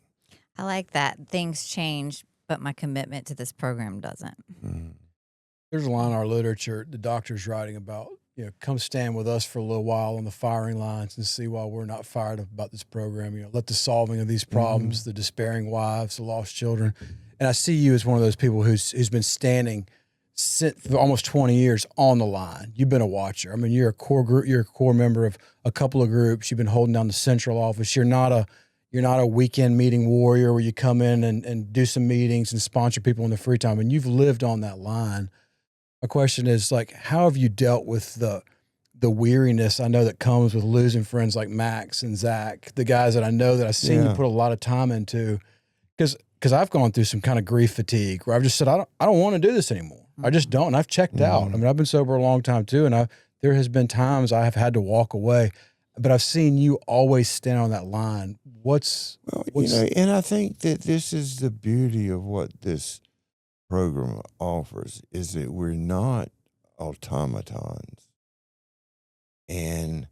I like that. Things change, but my commitment to this program doesn't. Mm. There's a line in our literature the doctor's writing about, come stand with us for a little while on the firing lines and see why we're not fired up about this program. Let the solving of these problems, the despairing wives, the lost children. And I see you as one of those people who's been standing for almost 20 years on the line. You've been a watcher. I mean, you're a core group. You're a core member of a couple of groups. You've been holding down the central office. You're not a weekend meeting warrior where you come in and do some meetings and sponsor people in the free time. And you've lived on that line. My question is, how have you dealt with the weariness I know that comes with losing friends like Max and Zach, the guys that I know that I've seen you put a lot of time into? Because I've gone through some kind of grief fatigue where I've just said, I don't want to do this anymore. I just don't. And I've checked out. I mean, I've been sober a long time too. And there has been times I have had to walk away, but I've seen you always stand on that line. And I think that this is the beauty of what this program offers, is that we're not automatons. And,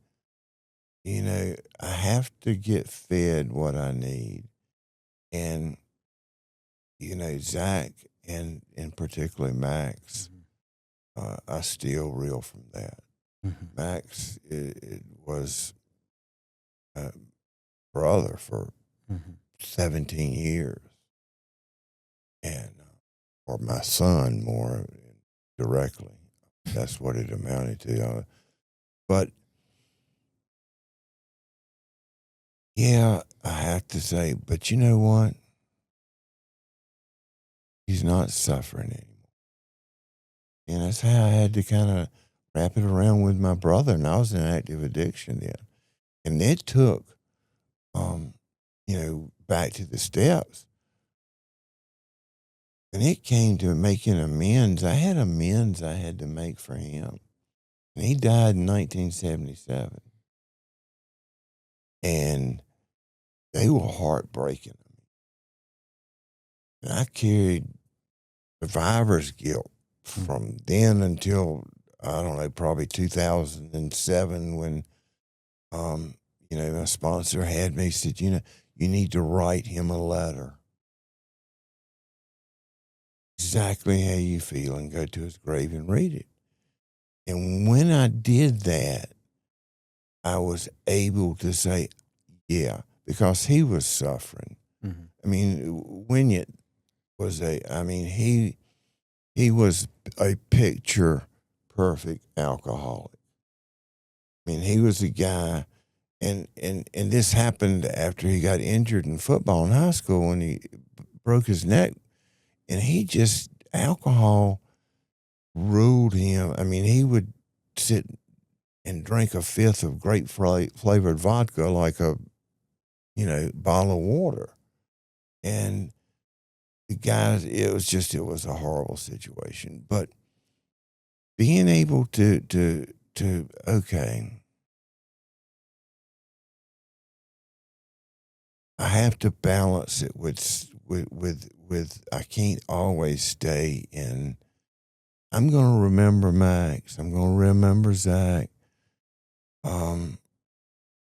I have to get fed what I need. And, Zach and particularly Max, I still reel from that. Mm-hmm. Max it was a brother for 17 years. And, or my son more directly. That's what it amounted to. But, yeah, I have to say, but you know what? He's not suffering anymore. And that's how I had to kind of wrap it around with my brother. And I was in active addiction then. And it took, back to the steps. And it came to making amends. I had amends I had to make for him. And he died in 1977. And they were heartbreaking. And I carried survivor's guilt from then until, I don't know, probably 2007 when, my sponsor had me, said, you need to write him a letter. Exactly how you feel, and go to his grave and read it. And when I did that, I was able to say, yeah, because he was suffering. Mm-hmm. I mean, Wynyard was he was a picture perfect alcoholic. I mean, he was a guy, and this happened after he got injured in football in high school when he broke his neck. And alcohol ruled him. I mean, he would sit and drink a fifth of grape flavored vodka like a, bottle of water. And the guys, it was a horrible situation. But being able to okay, I have to balance it with I can't always stay in. I'm going to remember Max. I'm going to remember Zach.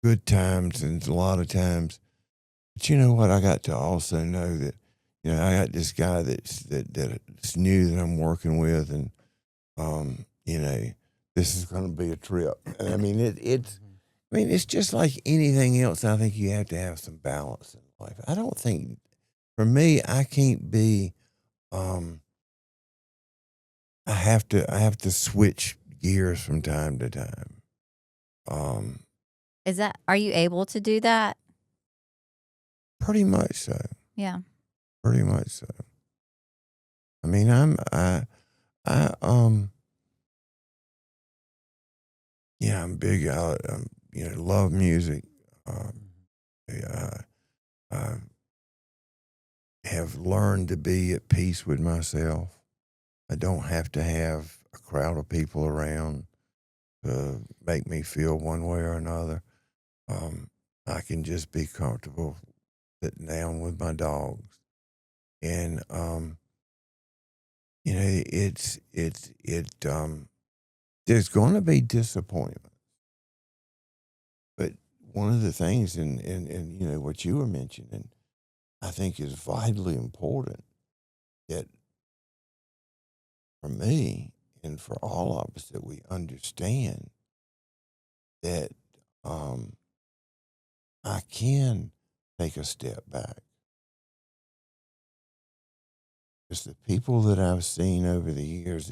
good times and a lot of times. But you know what? I got to also know that, you know, I got this guy that's new that I'm working with, and you know, this is going to be a trip. And I mean, it's just like anything else. I think you have to have some balance in life. I don't think, for me, I can't be. I have to switch gears from time to time. Are you able to do that? Pretty much so. Yeah. Pretty much so. I mean, yeah, I'm big. You know, love music. I have learned to be at peace with myself. I don't have to have a crowd of people around to make me feel one way or another. I can just be comfortable sitting down with my dogs, and you know, there's going to be disappointment, but one of the things, and you know what you were mentioning, I think is vitally important, that for me and for all of us, that we understand that I can take a step back. Because the people that I've seen over the years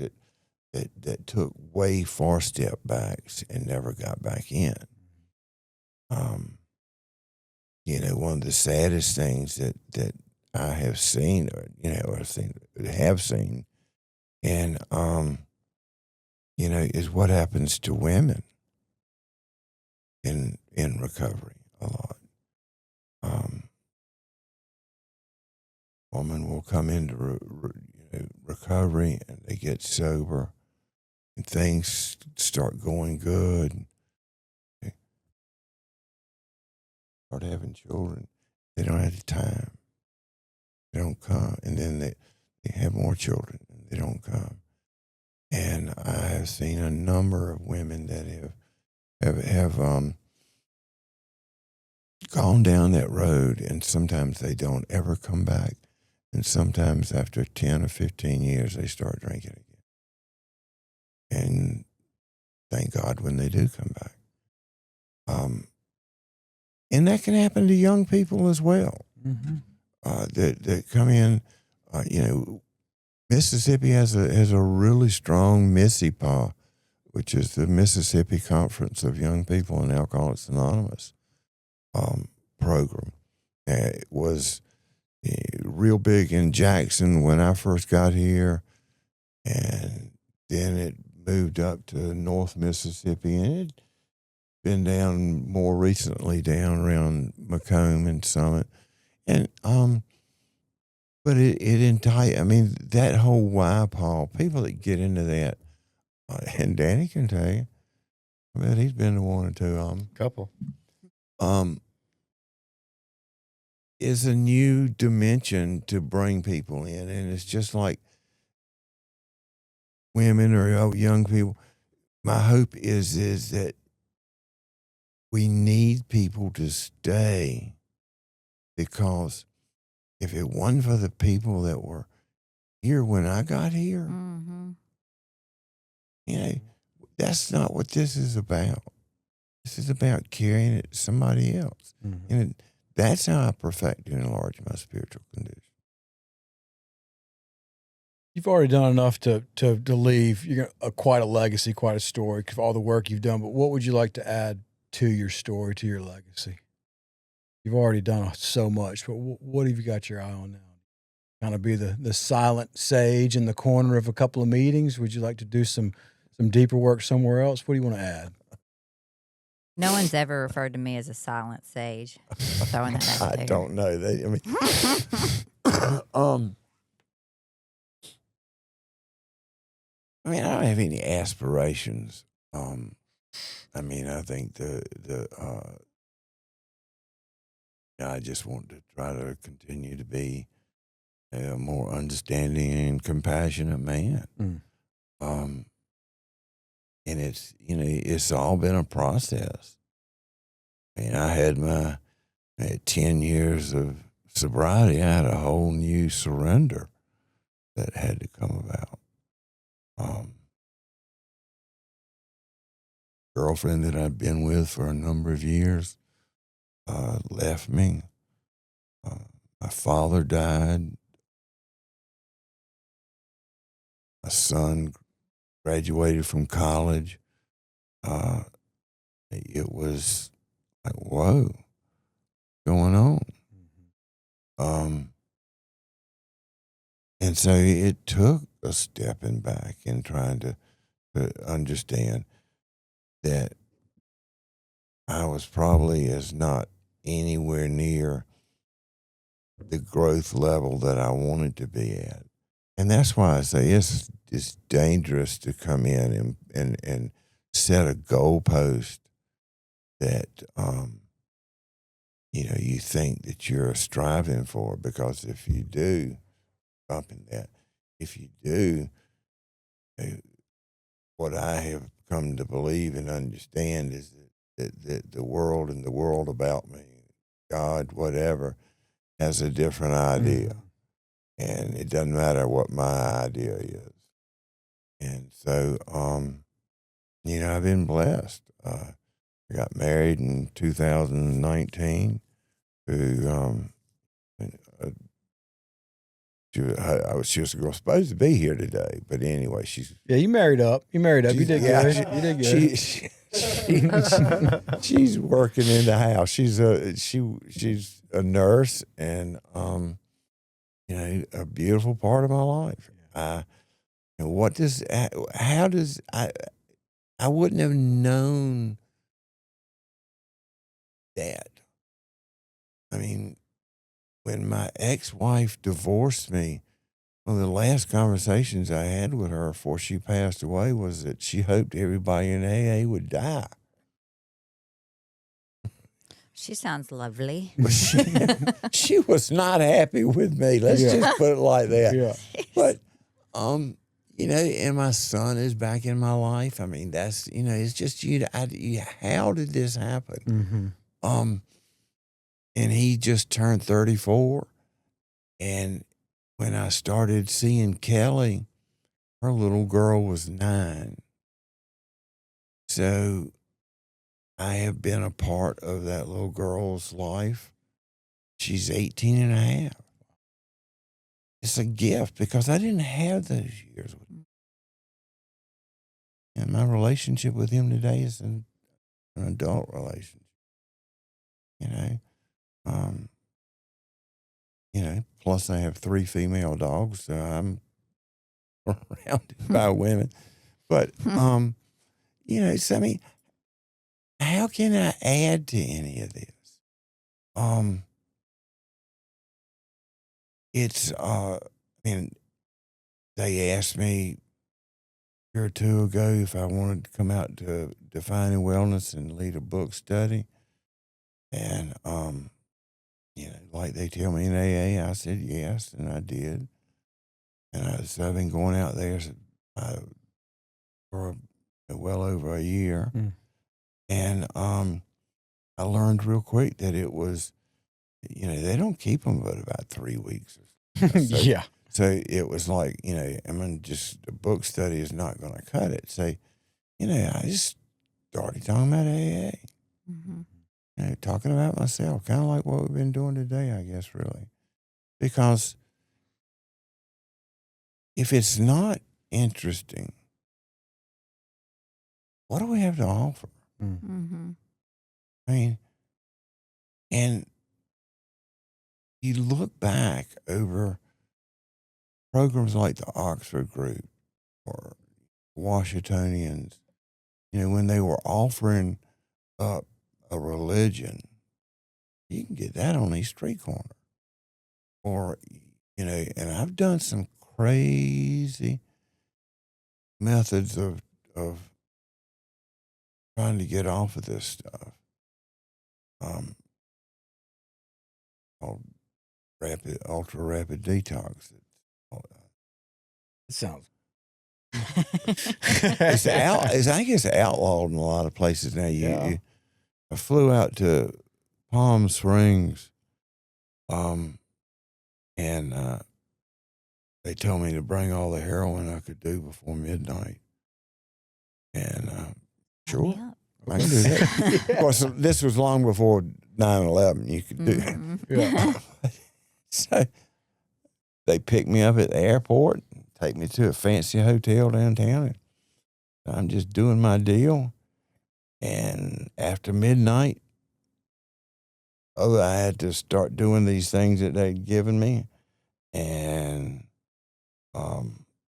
that took way far step backs and never got back in. You know, one of the saddest things that I have seen, or you know, have seen, and you know, is what happens to women in recovery a lot. Woman will come into recovery and they get sober, and things start going good. They start having children. They don't have the time. They don't come, and then they have more children and they don't come. And I have seen a number of women that have gone down that road, and sometimes they don't ever come back. And sometimes after 10 or 15 years, they start drinking again. And thank God when they do come back. And that can happen to young people as well. Mm-hmm. That come in, you know, Mississippi has a really strong MISSIPA, which is the Mississippi Conference of Young People in Alcoholics Anonymous program. It was real big in Jackson when I first got here, and then it moved up to North Mississippi, and it's been down more recently down around Macomb and Summit, and but I mean, that whole YPAW, people that get into that, and Danny can tell you, I bet he's been to one or two of them. Couple. Is a new dimension to bring people in, and it's just like women or young people. My hope is that we need people to stay, because if it wasn't for the people that were here when I got here, you know, that's not what this is about. This is about carrying it to somebody else. Mm-hmm. And that's how I perfect and enlarge my spiritual condition. You've already done enough to leave. You're quite a legacy, quite a story of all the work you've done. But what would you like to add to your story, to your legacy? You've already done so much, but what have you got your eye on now? Kind of be the silent sage in the corner of a couple of meetings? Would you like to do some deeper work somewhere else? What do you want to add? No one's ever referred to me as a silent sage. Throwing that out there. I don't know. I mean, I don't have any aspirations. I mean, I think I just want to try to continue to be a more understanding and compassionate man. and it's, you know, it's all been a process. I mean, I had 10 years of sobriety. I had a whole new surrender that had to come about. Girlfriend that I'd been with for a number of years left me. My father died. My son graduated from college. It was like, whoa, what's going on? And so it took a stepping back and trying to understand that I was probably is not anywhere near the growth level that I wanted to be at. And that's why I say it's dangerous to come in and set a goalpost that, you know, you think that you're striving for, because if you do, bumping that, if you do, what I have come to believe and understand is that the world and the world about me, God, whatever, has a different idea. And it doesn't matter what my idea is. And so, you know, I've been blessed. I got married in 2019 to, she was supposed to be here today, but anyway, she's. Yeah, you married up. You married up. You did good. You did good. She's working in the house. She's a nurse, and you know, a beautiful part of my life. And how does I wouldn't have known that. I mean, when my ex-wife divorced me, one of the last conversations I had with her before she passed away was that she hoped everybody in AA would die. She sounds lovely. But she was not happy with me. Let's just put it like that. Yeah. But, you know, and my son is back in my life. I mean, that's, you know, it's just how did this happen? And he just turned 34. And when I started seeing Kelly, her little girl was 9. So I have been a part of that little girl's life. She's 18 and a half. It's a gift because I didn't have those years with him. And my relationship with him today is an adult relationship. You know, plus I have 3 female dogs, so I'm surrounded by women. But, you know, so, I mean, how can I add to any of this? It's, I mean, they asked me a year or two ago if I wanted to come out to Defining Wellness and lead a book study. And, you know, like they tell me in AA, I said yes, and I did. And so I've been going out there for well over a year. And I learned real quick that it was, you know, they don't keep them but about 3 weeks. Yeah. So it was like, you know, I mean, just a book study is not going to cut it. So, you know, I just started talking about AA. You know, talking about myself, kind of like what we've been doing today, I guess, really. Because if it's not interesting, what do we have to offer? I mean, and you look back over programs like the Oxford Group or Washingtonians, you know, when they were offering up a religion, you can get that on a street corner. Or, you know, and I've done some crazy methods of trying to get off of this stuff. Called ultra rapid detox. It sounds I think it's outlawed in a lot of places now. I flew out to Palm Springs, and they told me to bring all the heroin I could do before midnight. And sure, I can do that. Of course, this was long before 9/11. You could do that. So they picked me up at the airport, take me to a fancy hotel downtown. And I'm just doing my deal. And after midnight, I had to start doing these things that they'd given me. And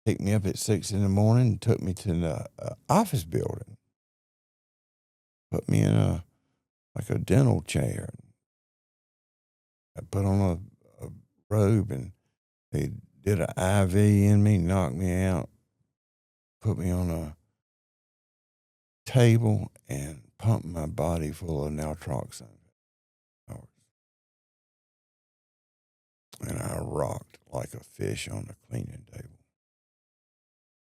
picked me up at 6 in the morning and took me to the office building. Put me in a dental chair. I put on a robe and they did an IV in me, knocked me out, put me on a table and pumped my body full of naltrexone. And I rocked like a fish on the cleaning table.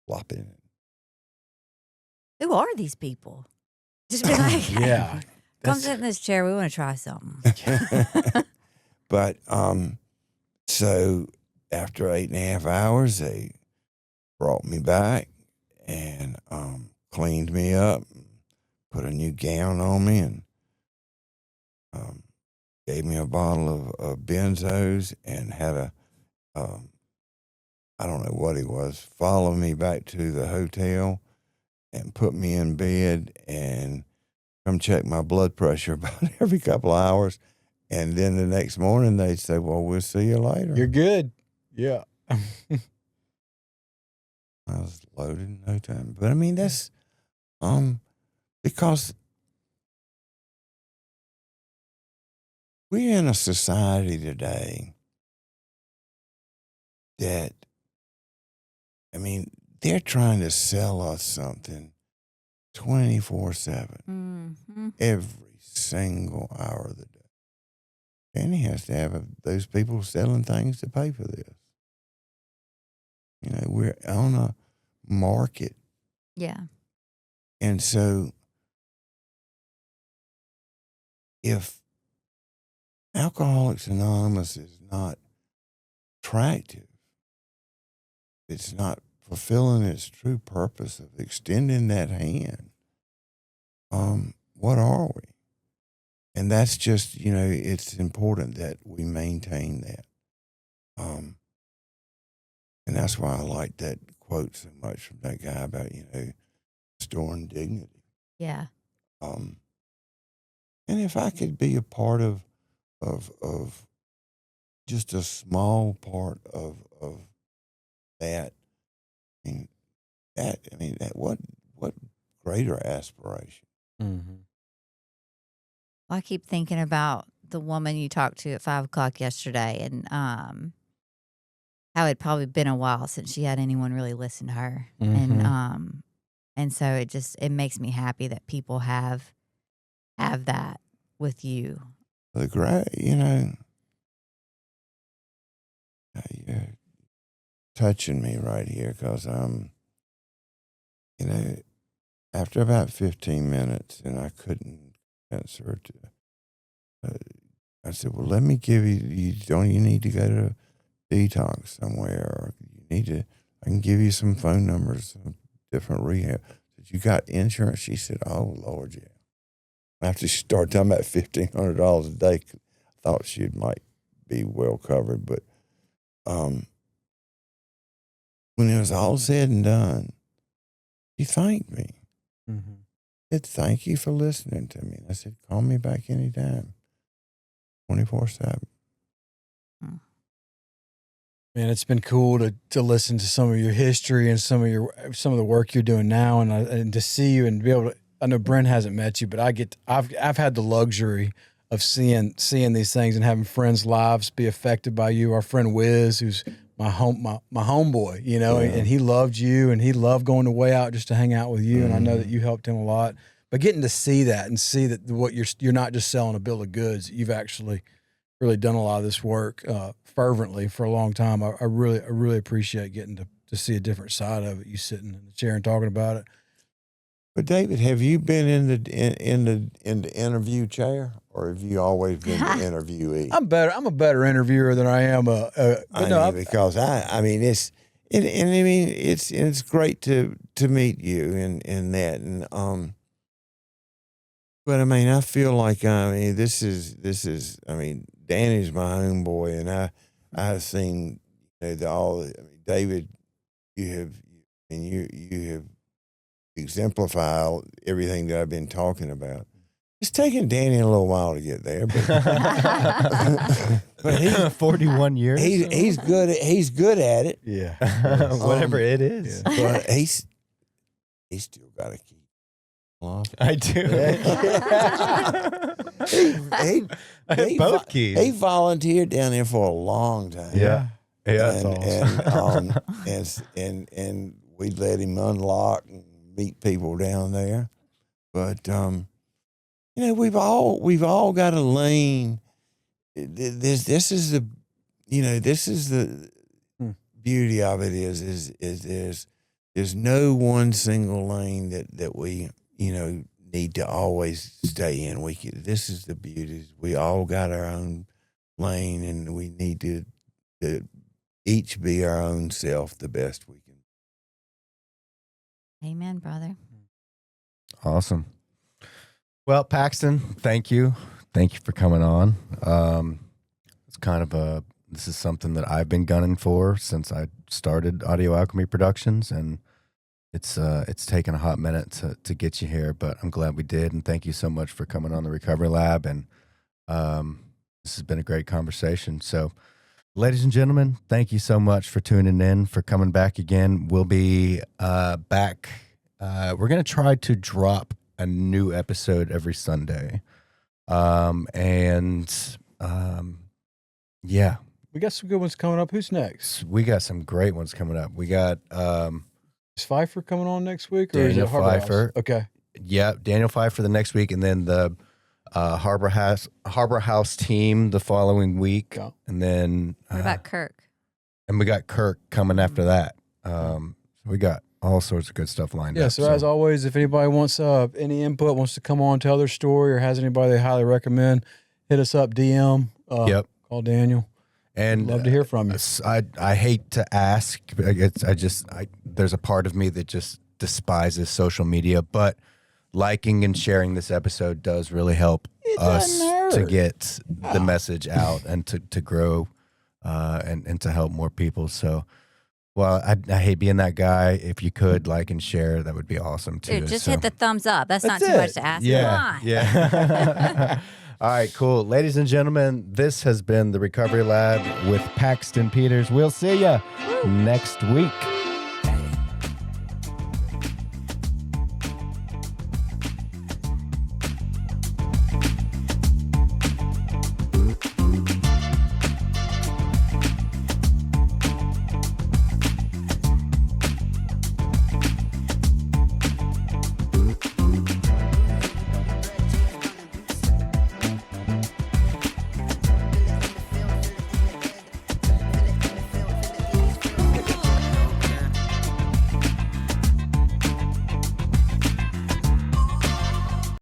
Flopping it. Who are these people? Just be like, Yeah. come sit in this chair. We want to try something. But so after 8.5 hours, they brought me back and cleaned me up, put a new gown on me, and gave me a bottle of benzos and had a I don't know what he was, follow me back to the hotel and put me in bed and come check my blood pressure about every couple of hours. And then the next morning they'd say, well, we'll see you later. You're good. Yeah. I was loaded in no time. But I mean, that's because we're in a society today that, I mean, they're trying to sell us something 24/7, every single hour of the day. And he has to have those people selling things to pay for this. You know, we're on a market. Yeah. And so if Alcoholics Anonymous is not attractive, it's not fulfilling its true purpose of extending that hand, what are we? And that's just, you know, it's important that we maintain that. And that's why I like that quote so much from that guy about, you know, restoring dignity. Yeah. And if I could be a part of just a small part of that, what greater aspiration? Mm-hmm. Well, I keep thinking about the woman you talked to at 5:00 yesterday, and how it'd probably been a while since she had anyone really listen to her, and so it makes me happy that people have that with you. You know, you're touching me right here because you know, after about 15 minutes, and I couldn't answer to. I said, "Well, let me give you. Don't you need to go to detox somewhere? Or you need to. I can give you some phone numbers of different rehab. Did you got insurance?" She said, "Oh Lord, yeah." After she started talking about $1,500 a day, I thought she might be well covered. But when it was all said and done, she thanked me. Mm-hmm. Said, "Thank you for listening to me." And I said, "Call me back anytime, 24/7." Man, it's been cool to listen to some of your history and some of the work you're doing now, and to see you and be able to. I know Brynn hasn't met you, but I've had the luxury of seeing these things and having friends' lives be affected by you. Our friend Wiz, who's my homeboy, you know, and he loved you and he loved going to Way Out just to hang out with you. And I know that you helped him a lot, but getting to see that and see that what you're not just selling a bill of goods, you've actually really done a lot of this work fervently for a long time. I really appreciate getting to to see a different side of it. You sitting in the chair and talking about it. But David, have you been in the interview chair, or have you always been the interviewee? I'm a better interviewer than I am Because I mean it's great to meet you in that, and but I mean I feel like this is Danny's my homeboy, and I've seen David, you have exemplify everything that I've been talking about. It's taken Danny a little while to get there, but, but he's 41 years. He's good at it. Yeah, whatever it is. Yeah. But he's still got to keep off. I do. He both keys. He volunteered down there for a long time. Yeah, that's awesome. And we let him unlock and meet people down there, but we've all got a lane. This is the beauty of it is there's no one single lane that we need to always stay in. This is the beauty. We all got our own lane, and we need to each be our own self the best we can. Amen, brother. Awesome. Well, Paxton, thank you. Thank you for coming on. It's kind of this is something that I've been gunning for since I started Audio Alchemy Productions, and it's taken a hot minute to get you here, but I'm glad we did, and thank you so much for coming on the Recovery Lab, and this has been a great conversation. So, ladies and gentlemen, thank you so much for tuning in, for coming back again. We'll be back. We're going to try to drop a new episode every Sunday. Yeah. We got some good ones coming up. Who's next? We got some great ones coming up. We got Is Pfeiffer coming on next week? Or Daniel is it Harbor Pfeiffer. House? Okay. Yeah, Daniel Pfeiffer the next week, and then the Harbor House team the following week. Yeah. And then What about Kirk? And we got Kirk coming after that. So we got all sorts of good stuff lined up. Yeah, so as always, if anybody wants any input, wants to come on, tell their story, or has anybody they highly recommend, hit us up, DM, call Daniel. And love to hear from you. I hate to ask. There's a part of me that just despises social media, but liking and sharing this episode does really help us to get the message out and to grow and to help more people. So, well, I hate being that guy. If you could like and share, that would be awesome too. Dude, just hit the thumbs up. That's not too it. much to ask. Yeah, Come on. yeah. All right, cool. Ladies and gentlemen, this has been the Recovery Lab with Paxton Peters. We'll see you next week.